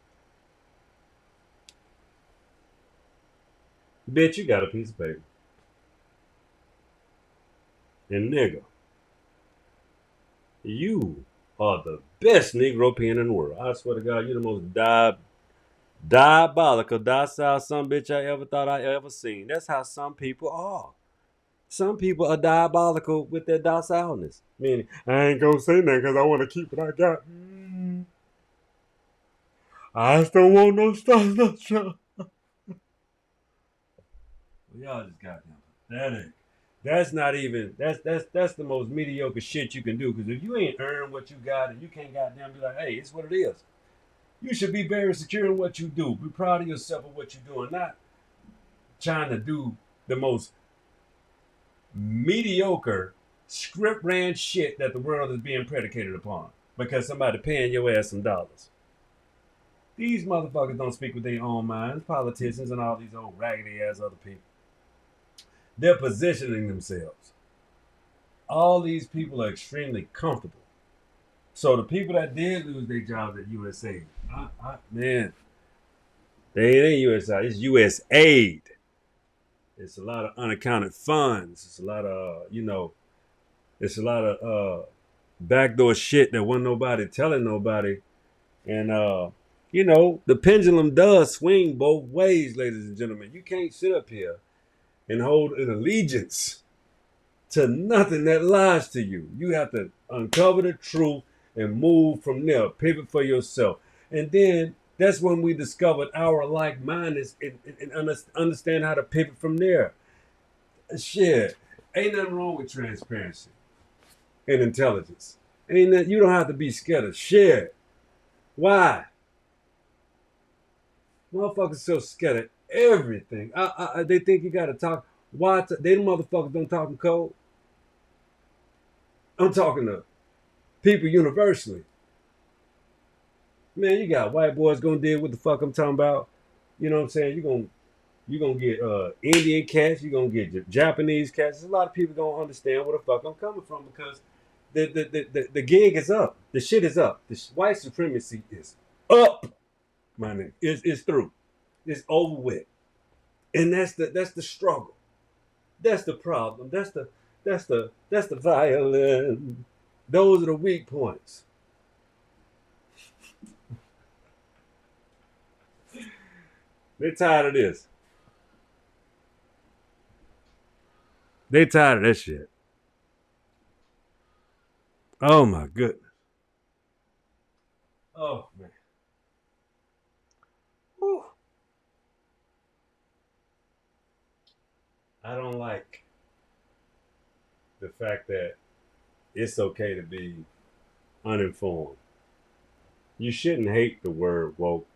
Bitch, you got a piece of paper. And nigga, you are the best Negro pen in the world. I swear to God, you're the most diabolical, docile son bitch I ever thought I ever seen. That's how some people are. Some people are diabolical with their docileness. Meaning, I ain't gonna say nothing because I want to keep what I got. I just don't want no stuff, no stuff. Well, y'all just goddamn pathetic. That's not even that's the most mediocre shit you can do. Because if you ain't earned what you got and you can't goddamn be like, hey, it's what it is. You should be very secure in what you do. Be proud of yourself of what you're doing, not trying to do the most mediocre script ran shit that the world is being predicated upon because somebody paying your ass some dollars. These motherfuckers don't speak with their own minds, politicians and all these old raggedy ass other people. They're positioning themselves. All these people are extremely comfortable. So the people that did lose their jobs at USA, man, they ain't USA, it's US aid. It's a lot of unaccounted funds. It's a lot of, it's a lot of backdoor shit that wasn't nobody telling nobody. And, the pendulum does swing both ways, ladies and gentlemen. You can't sit up here and hold an allegiance to nothing that lies to you. You have to uncover the truth and move from there. Pivot for yourself. And then that's when we discovered our like-mindedness and understand how to pivot from there. Shit. Ain't nothing wrong with transparency and intelligence. You don't have to be scared of shit. Why? Motherfuckers so scared of everything. They think you gotta talk. Why? They motherfuckers don't talk in code. I'm talking to people universally. Man, you got white boys gonna deal with the fuck I'm talking about. You know what I'm saying? You're gonna get Indian cats. You're gonna get Japanese cats. There's a lot of people gonna understand where the fuck I'm coming from because the gig is up. The shit is up. The white supremacy is up. My nigga, it's through. It's over with. And that's the struggle. That's the problem. That's the violin. Those are the weak points. They tired of this. They tired of that shit. Oh my goodness. Oh man. Whew. I don't like the fact that it's okay to be uninformed. You shouldn't hate the word woke,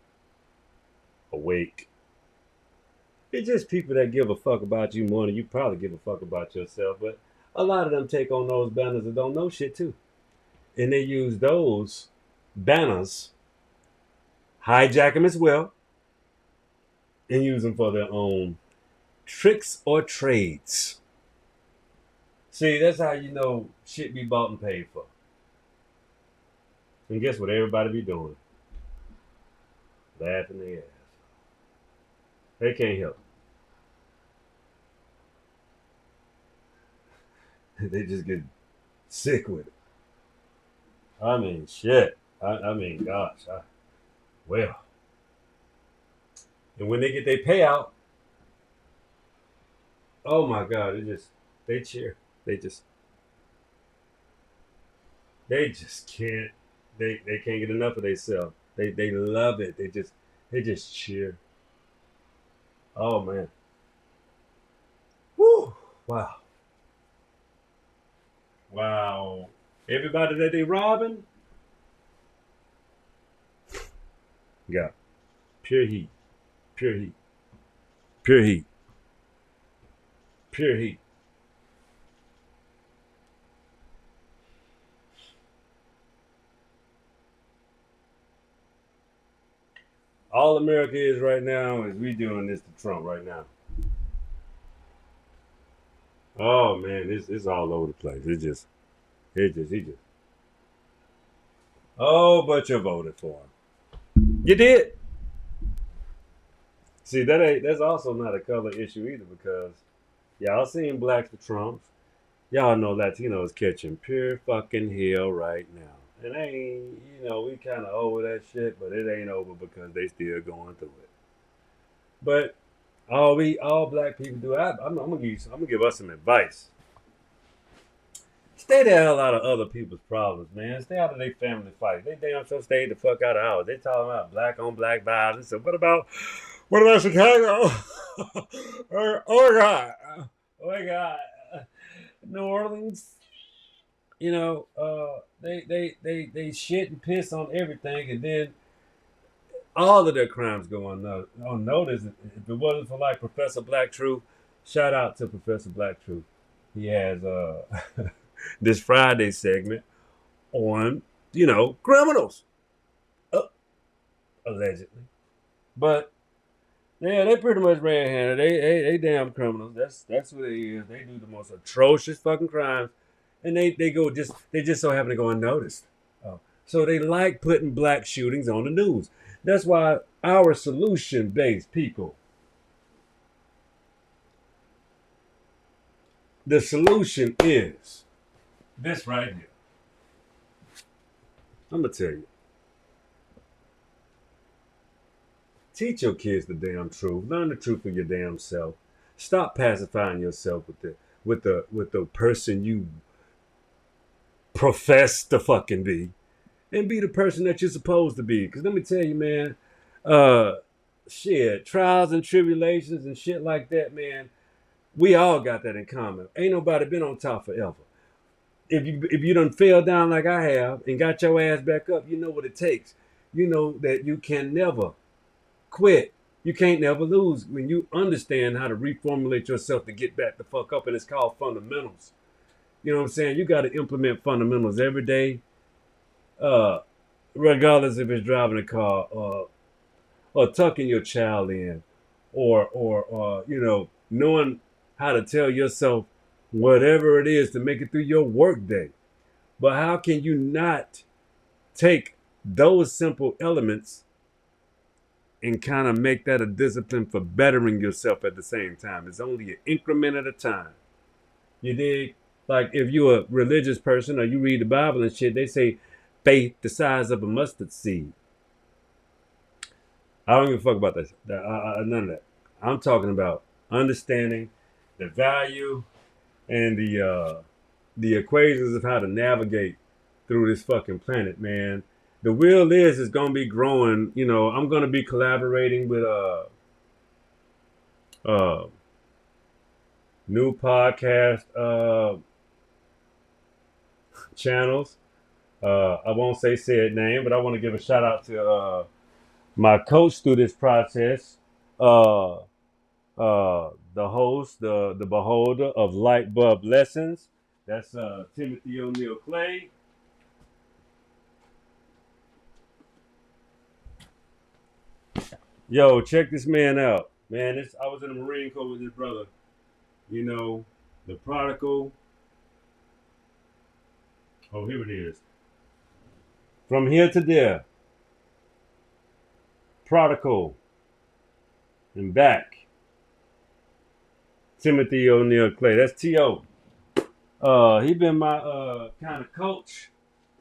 awake. It's just people that give a fuck about you more than you probably give a fuck about yourself. But a lot of them take on those banners and don't know shit too. And they use those banners, hijack them as well, and use them for their own tricks or trades. See, that's how you know shit be bought and paid for. And guess what everybody be doing? Laughing their ass. They can't help it. They just get sick with it. I mean, shit. I mean, gosh. Well. And when they get their payout, oh my God, they cheer. They just can't. They can't get enough of themselves. They love it. They just cheer. Oh man. Woo! Wow. Wow. Everybody that they robbing got pure heat. Pure heat. Pure heat. Pure heat. All America is right now is we doing this to Trump right now. Oh man, it's all over the place. He just. Oh, but you voted for him. You did. See, that's also not a color issue either because y'all seen blacks for Trumps. Y'all know Latinos catching pure fucking hell right now. And ain't, we kind of over that shit, but it ain't over because they still going through it. But all black people do. I'm gonna give us some advice. Stay the hell out of other people's problems, man. Stay out of their family fights. They damn sure stay the fuck out of ours. They talking about black on black violence. So what about Chicago? Oh my God. Oh my God. New Orleans. They shit and piss on everything, and then all of their crimes go unnoticed. If it wasn't for like Professor Black Truth, shout out to Professor Black Truth. He has this Friday segment on, criminals, uh, allegedly. But yeah, they pretty much red-handed. They damn criminals. That's what they is. They do the most atrocious fucking crimes, and they just so happen to go unnoticed. So they like putting black shootings on the news. That's why our solution-based people, the solution is this right here. I'm gonna tell you. Teach your kids the damn truth. Learn the truth for your damn self. Stop pacifying yourself with the person you profess to fucking be, and be the person that you're supposed to be. Because let me tell you, man, uh, shit, trials and tribulations and shit like that, man. We all got that in common. Ain't nobody been on top forever. If you done fell down like I have and got your ass back up, you know what it takes. You know that you can never quit. You can't never lose when you understand how to reformulate yourself to get back the fuck up, and it's called fundamentals. You know what I'm saying? You got to implement fundamentals every day, uh, regardless if it's driving a car or tucking your child in, or knowing how to tell yourself whatever it is to make it through your work day. But how can you not take those simple elements and kind of make that a discipline for bettering yourself at the same time? It's only an increment at a time. You dig? Like if you're a religious person or you read the Bible and shit, they say faith the size of a mustard seed. I don't give a fuck about that. None of that. I'm talking about understanding the value and the equations of how to navigate through this fucking planet, man. The will is gonna be growing. I'm gonna be collaborating with uh new podcast channels. I won't say said name, but I want to give a shout out to my coach through this process. Uh, the host, the beholder of Light Bulb Lessons. That's Timothy O'Neill Clay. Yo, check this man out. Man, I was in the Marine Corps with this brother. The prodigal. Oh, here it is. From here to there. Prodigal. And back. Timothy O'Neill Clay. That's T.O. He been my kind of coach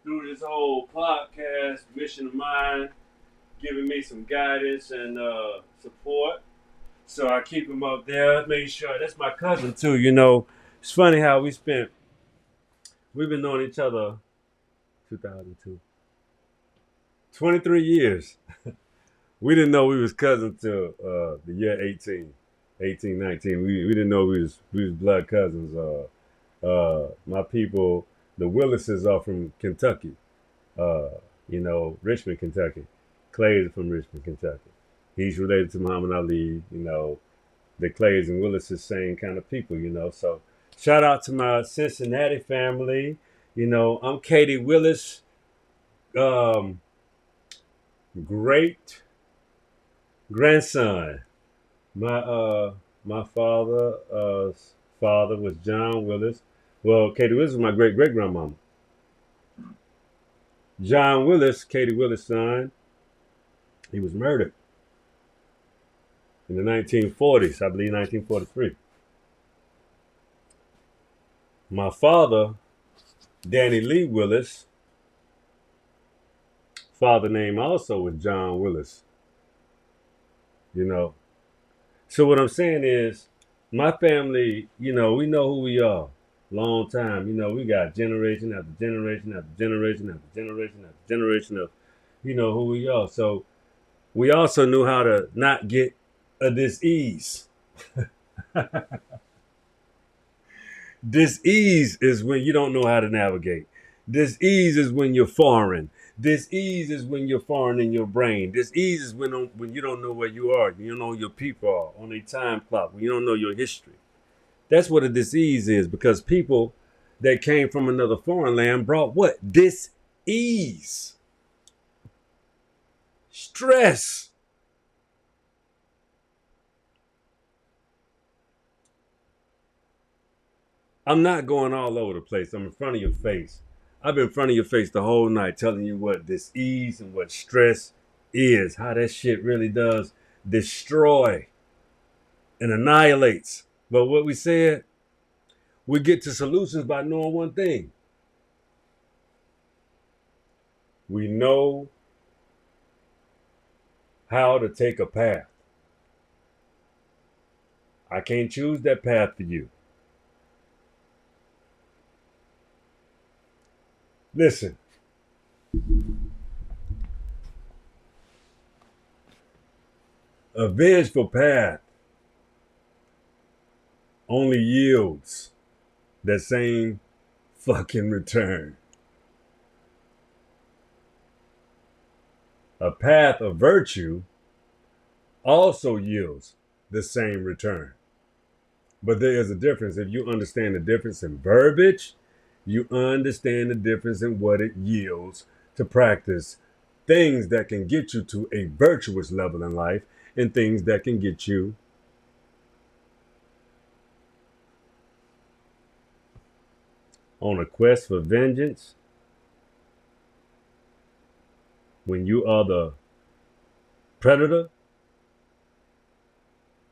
through this whole podcast mission of mine, giving me some guidance and support. So I keep him up there, making sure that's my cousin too. It's funny how we've been knowing each other 2002, 23 years. We didn't know we was cousins till the year 18, 19. We didn't know we was blood cousins. My people, the Willises are from Kentucky. Richmond, Kentucky. Clay is from Richmond, Kentucky. He's related to Muhammad Ali. The Clays and Willises, same kind of people. So shout out to my Cincinnati family. I'm Katie Willis, um, great grandson. My father was John Willis. Well, Katie Willis was my great great grandmama. John Willis, Katie Willis' son, he was murdered in the 1940s, I believe 1943. My father, Danny Lee Willis, father name also was John Willis. So what I'm saying is, my family, we know who we are. Long time, we got generation after generation after generation after generation after generation of, who we are. So we also knew how to not get a dis-ease. Dis-ease is when you don't know how to navigate. Dis-ease is when you're foreign. Dis-ease is when you're foreign in your brain. Dis-ease is when you don't know where you are. You don't know your people are on a time clock. When you don't know your history. That's what a disease is, because people that came from another foreign land brought what? Dis-ease. Stress. I'm not going all over the place. I'm in front of your face. I've been in front of your face the whole night telling you what dis-ease and what stress is, how that shit really does destroy and annihilates. But what we said, we get to solutions by knowing one thing. We know how to take a path. I can't choose that path for you. Listen, a vengeful path only yields that same fucking return. A path of virtue also yields the same return. But there is a difference. If you understand the difference in verbiage, you understand the difference in what it yields to practice things that can get you to a virtuous level in life and things that can get you on a quest for vengeance when you are the predator,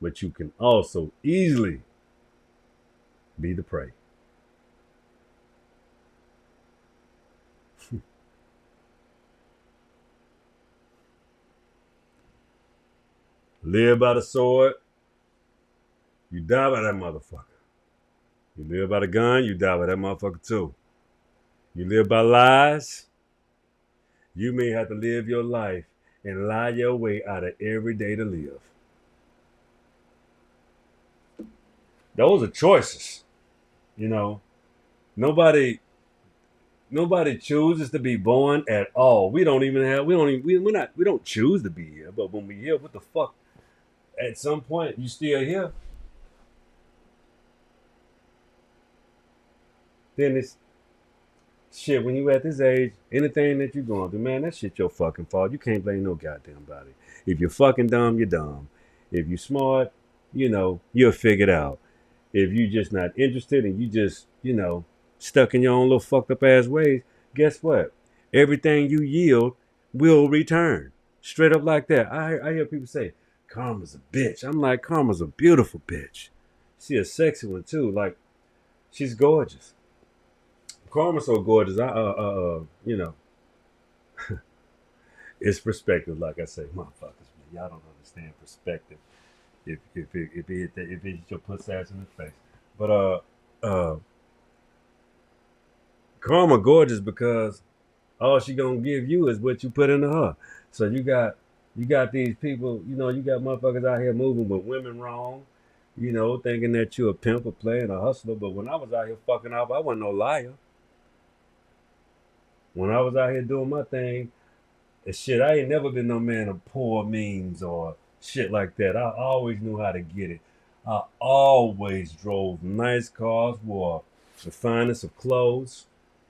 but you can also easily be the prey. Live by the sword, you die by that motherfucker. You live by the gun, you die by that motherfucker too. You live by lies, you may have to live your life and lie your way out of every day to live. Those are choices. You know, nobody chooses to be born at all. We don't we don't choose to be here, but when we here, what the fuck? At some point you still here. Then it's shit, when you at this age, anything that you going through, man, that shit your fucking fault. You can't blame no goddamn body. If you're fucking dumb, you're dumb. If you smart, you'll figure it out. If you just not interested and you just, stuck in your own little fucked up ass ways, guess what? Everything you yield will return. Straight up like that. I hear people say, karma's a bitch. I'm like, karma's a beautiful bitch. She a sexy one too. Like, she's gorgeous. Karma's so gorgeous. It's perspective, like I say, motherfuckers, man. Y'all don't understand perspective. If it hit your puss ass in the face. But karma gorgeous because all she gonna give you is what you put into her. So you got these people, you got motherfuckers out here moving with women wrong, thinking that you a pimp, a player, and a hustler. But when I was out here fucking off, I wasn't no liar. When I was out here doing my thing, and shit, I ain't never been no man of poor means or shit like that. I always knew how to get it. I always drove nice cars, wore the finest of clothes.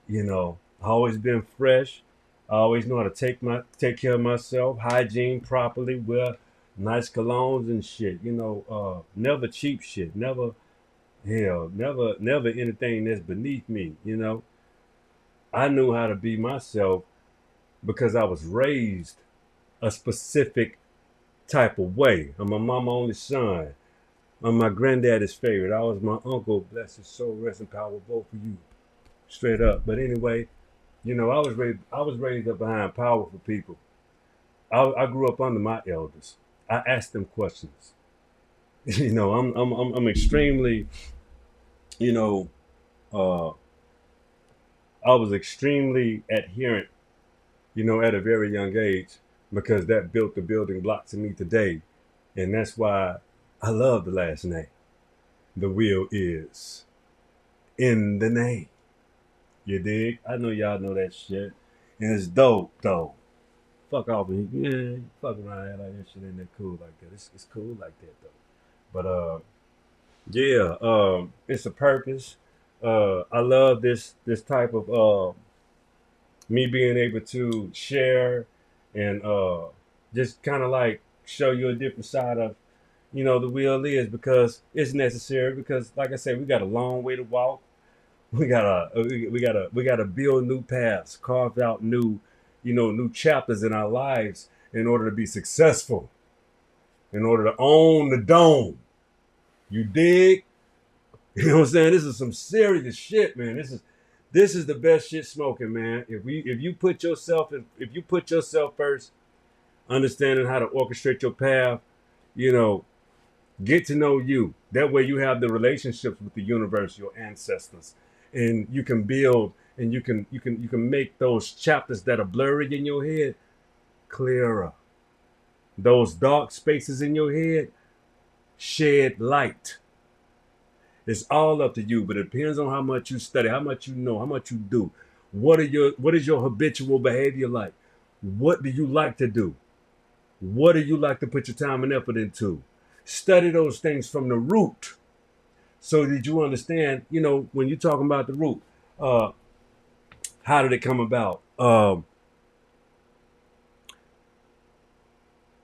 I always been fresh. I always know how to take care of myself, hygiene properly, wear nice colognes and shit. Never cheap shit. Never anything that's beneath me. I knew how to be myself because I was raised a specific type of way. I'm my mama only son. I'm my granddaddy's favorite. I was my uncle, bless his soul, rest in power, both of you, straight up. But anyway, I was raised up behind powerful people. I grew up under my elders. I asked them questions. I'm extremely, you know, uh, I was extremely adherent, at a very young age because that built the building blocks in me today. And that's why I love the last name. The will is in the name. You dig? I know y'all know that shit. And it's dope, though. Fuck off and fuck around here like that shit ain't that cool like that. It's cool like that, though. But, yeah, it's a purpose. I love this type of me being able to share and just kind of like show you a different side of the wheel is because it's necessary because like I said we got a long way to walk. We gotta build new paths, carve out new chapters in our lives in order to be successful, in order to own the dome. You dig? You know what I'm saying? This is some serious shit, man. This is the best shit smoking, man. If you put yourself first, understanding how to orchestrate your path, you know, get to know you. That way you have the relationships with the universe, your ancestors, and you can build and you can make those chapters that are blurry in your head clearer. Those dark spaces in your head shed light. It's all up to you, but it depends on how much you study, how much you know, how much you do. What is your habitual behavior like? What do you like to do? What do you like to put your time and effort into? Study those things from the root so that you understand, when you're talking about the root, how did it come about?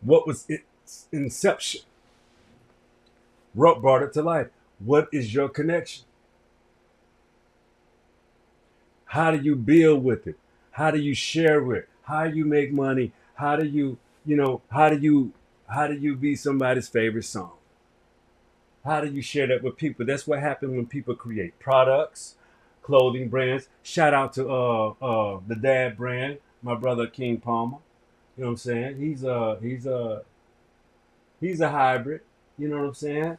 What was its inception? What brought it to life? What is your connection? How do you build with it? How do you share it? How do you make money? How do you be somebody's favorite song? How do you share that with people? That's what happens when people create products, clothing brands. Shout out to the Dad brand, my brother King Palmer. You know what I'm saying? He's a hybrid. You know what I'm saying?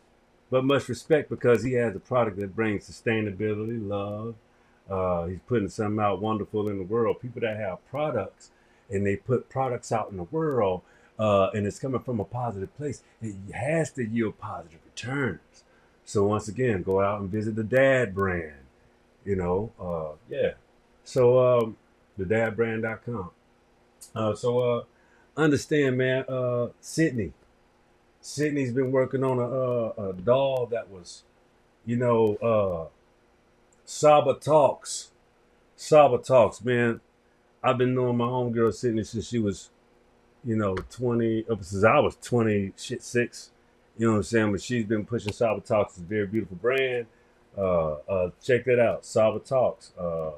But much respect because he has a product that brings sustainability, love. He's putting something out wonderful in the world. People that have products and they put products out in the world, and it's coming from a positive place, it has to yield positive returns. So once again, go out and visit the Dad brand. Yeah. So thedadbrand.com. So understand, man. Sydney's been working on a doll that was, you know, Saba Talks. Saba Talks, man. I've been knowing my homegirl Sydney since she was, 20, since I was 26. You know what I'm saying? But she's been pushing Saba Talks. It's a very beautiful brand. Check that out, Saba Talks. I'm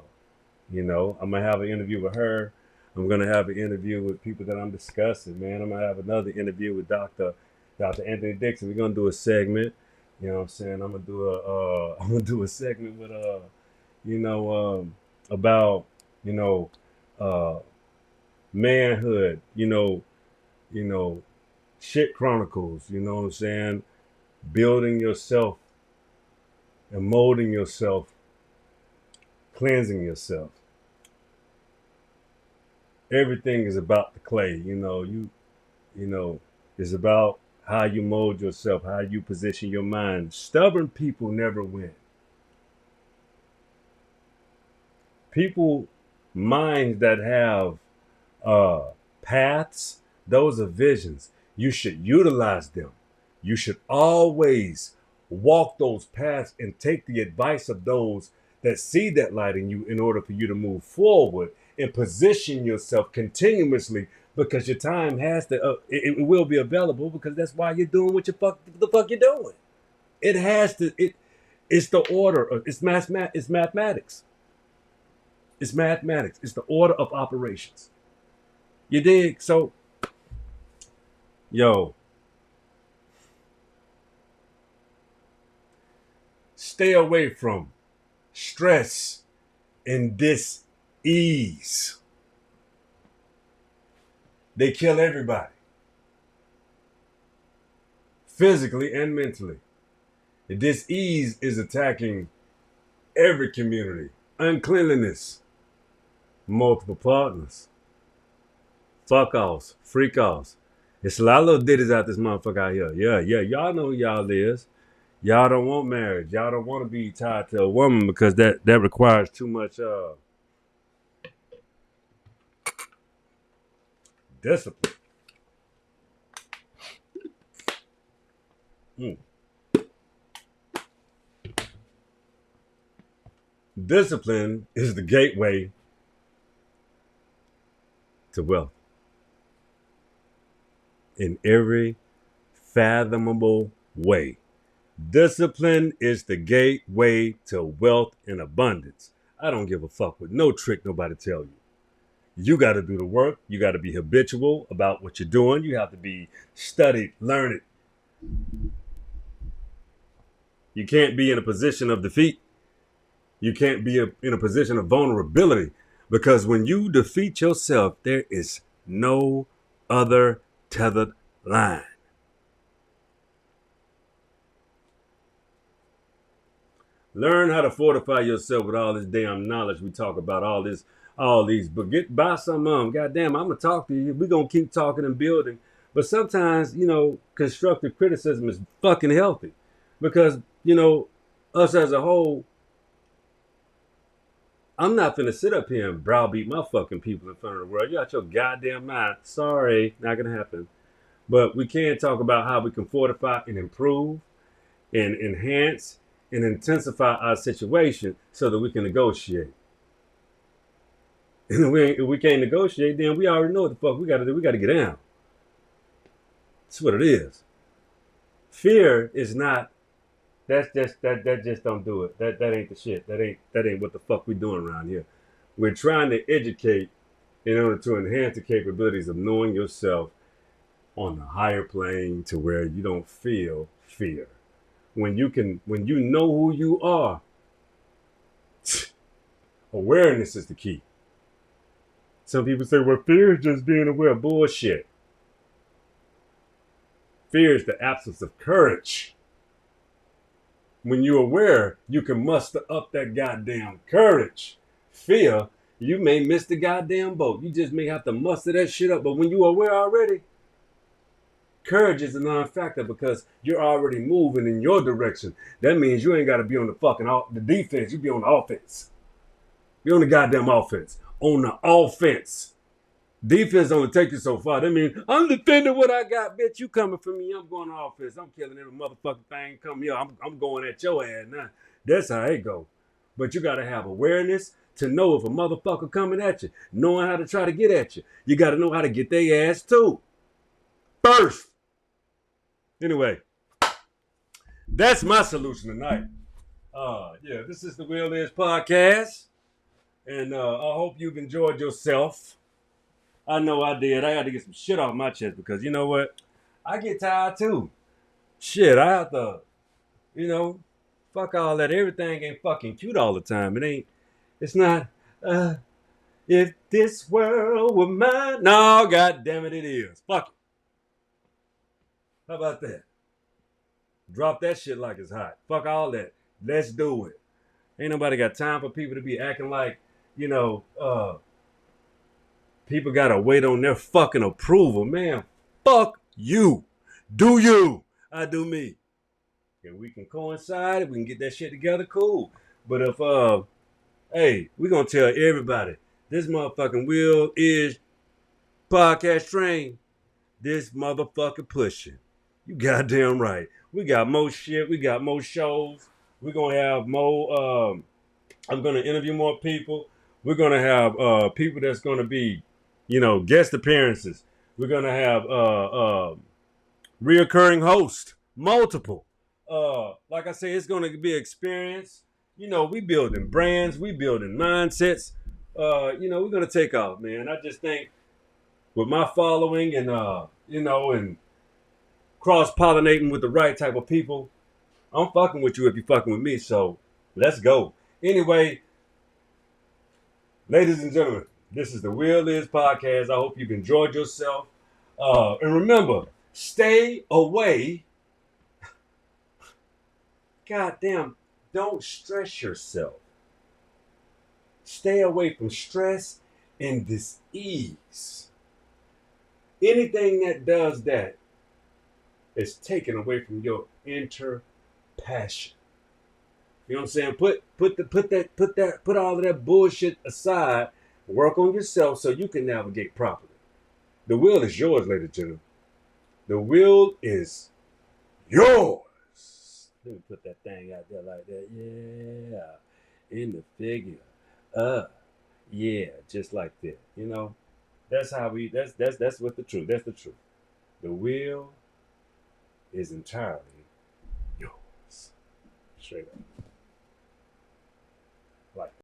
gonna have an interview with her. I'm gonna have an interview with people that I'm discussing, man. I'm gonna have another interview with Dr. Anthony Dixon. We're gonna do a segment. You know what I'm saying? I'm gonna do a segment with about you know uh manhood. You know shit chronicles. You know what I'm saying? Building yourself and molding yourself, cleansing yourself. Everything is about the clay. You know, it's about how you mold yourself, how you position your mind. Stubborn people never win. People, minds that have uh, paths, those are visions. You should utilize them. You should always walk those paths and take the advice of those that see that light in you in order for you to move forward and position yourself continuously because your time has to, it will be available because that's why you're doing the fuck you're doing. It has to, it's the order, it's mathematics. It's mathematics. It's the order of operations. You dig? So, yo, stay away from stress and dis-ease. They kill everybody. physically and mentally. This ease is attacking every community. Uncleanliness, multiple partners, fuck offs, freak offs. It's a lot of little ditties out this motherfucker out here. Yeah, y'all know who y'all is. Y'all don't want marriage. Y'all don't want to be tied to a woman because that requires too much discipline. Discipline is the gateway to wealth in every fathomable way. Discipline is the gateway to wealth and abundance. I don't give a fuck what no trick nobody tell you. You got to do the work. You got to be habitual about what you're doing. You have to be studied, learn it. You can't be in a position of defeat. You can't be in a position of vulnerability, because when you defeat yourself, there is no other tethered line. Learn how to fortify yourself with all this damn knowledge we talk about, all these, but buy some of them. Goddamn, I'm gonna talk to you. We're gonna keep talking and building. But sometimes, constructive criticism is fucking healthy, because, us as a whole, I'm not finna sit up here and browbeat my fucking people in front of the world. You got your goddamn mind. Sorry, not gonna happen. But we can talk about how we can fortify and improve and enhance and intensify our situation so that we can negotiate. And if we can't negotiate, then we already know what the fuck we gotta do. We gotta get down. That's what it is. Fear is not. That just don't do it. That ain't the shit. That ain't what the fuck we doing around here. We're trying to educate in order to enhance the capabilities of knowing yourself on a higher plane to where you don't feel fear. When you know who you are, awareness is the key. Some people say, well, fear is just being aware. Bullshit. Fear is the absence of courage. When you're aware, you can muster up that goddamn courage. Fear, you may miss the goddamn boat. You just may have to muster that shit up. But when you're aware already, courage is a non-factor because you're already moving in your direction. That means you ain't got to be on the defense. You be on the offense. Be on the goddamn offense. On the offense. Defense only take you so far. That means I'm defending what I got, bitch. You coming for me? I'm going to offense. I'm killing every motherfucking thing come here. I'm going at your ass now. That's how it go. But you got to have awareness to know if a motherfucker coming at you, knowing how to try to get at you. You got to know how to get their ass too. First. Anyway, that's my solution tonight. This is the Will Is Podcast. And I hope you've enjoyed yourself. I know I did. I got to get some shit off my chest because you know what? I get tired too. Shit, I have to, fuck all that. Everything ain't fucking cute all the time. It's not, if this world were mine. No, god damn it, it is. Fuck it. How about that? Drop that shit like it's hot. Fuck all that. Let's do it. Ain't nobody got time for people to be acting like, people gotta wait on their fucking approval. Man, fuck you. Do you. I do me. If we can coincide, if we can get that shit together, cool. But if, we gonna tell everybody, this motherfucking Will Is Podcast train, this motherfucker pushing. You goddamn right. We got more shit. We got more shows. We're gonna have more, I'm gonna interview more people. We're gonna have people that's gonna be, guest appearances. We're gonna have reoccurring hosts, multiple. Like I say, it's gonna be experience. We building brands, we building mindsets. We're gonna take off, man. I just think with my following and and cross-pollinating with the right type of people, I'm fucking with you if you're fucking with me. So let's go. Anyway, ladies and gentlemen, this is the Will Is Podcast. I hope you've enjoyed yourself. And remember, stay away goddamn, don't stress yourself. Stay away from stress and dis-ease. Anything that does that is taken away from your inner passion. You know what I'm saying? Put all of that bullshit aside. Work on yourself so you can navigate properly. The wheel is yours, ladies and gentlemen. The wheel is yours. Let me put that thing out there like that. Yeah. In the figure. Yeah, just like that. You know? That's how we that's what the truth. That's the truth. The wheel is entirely yours. Straight up. Like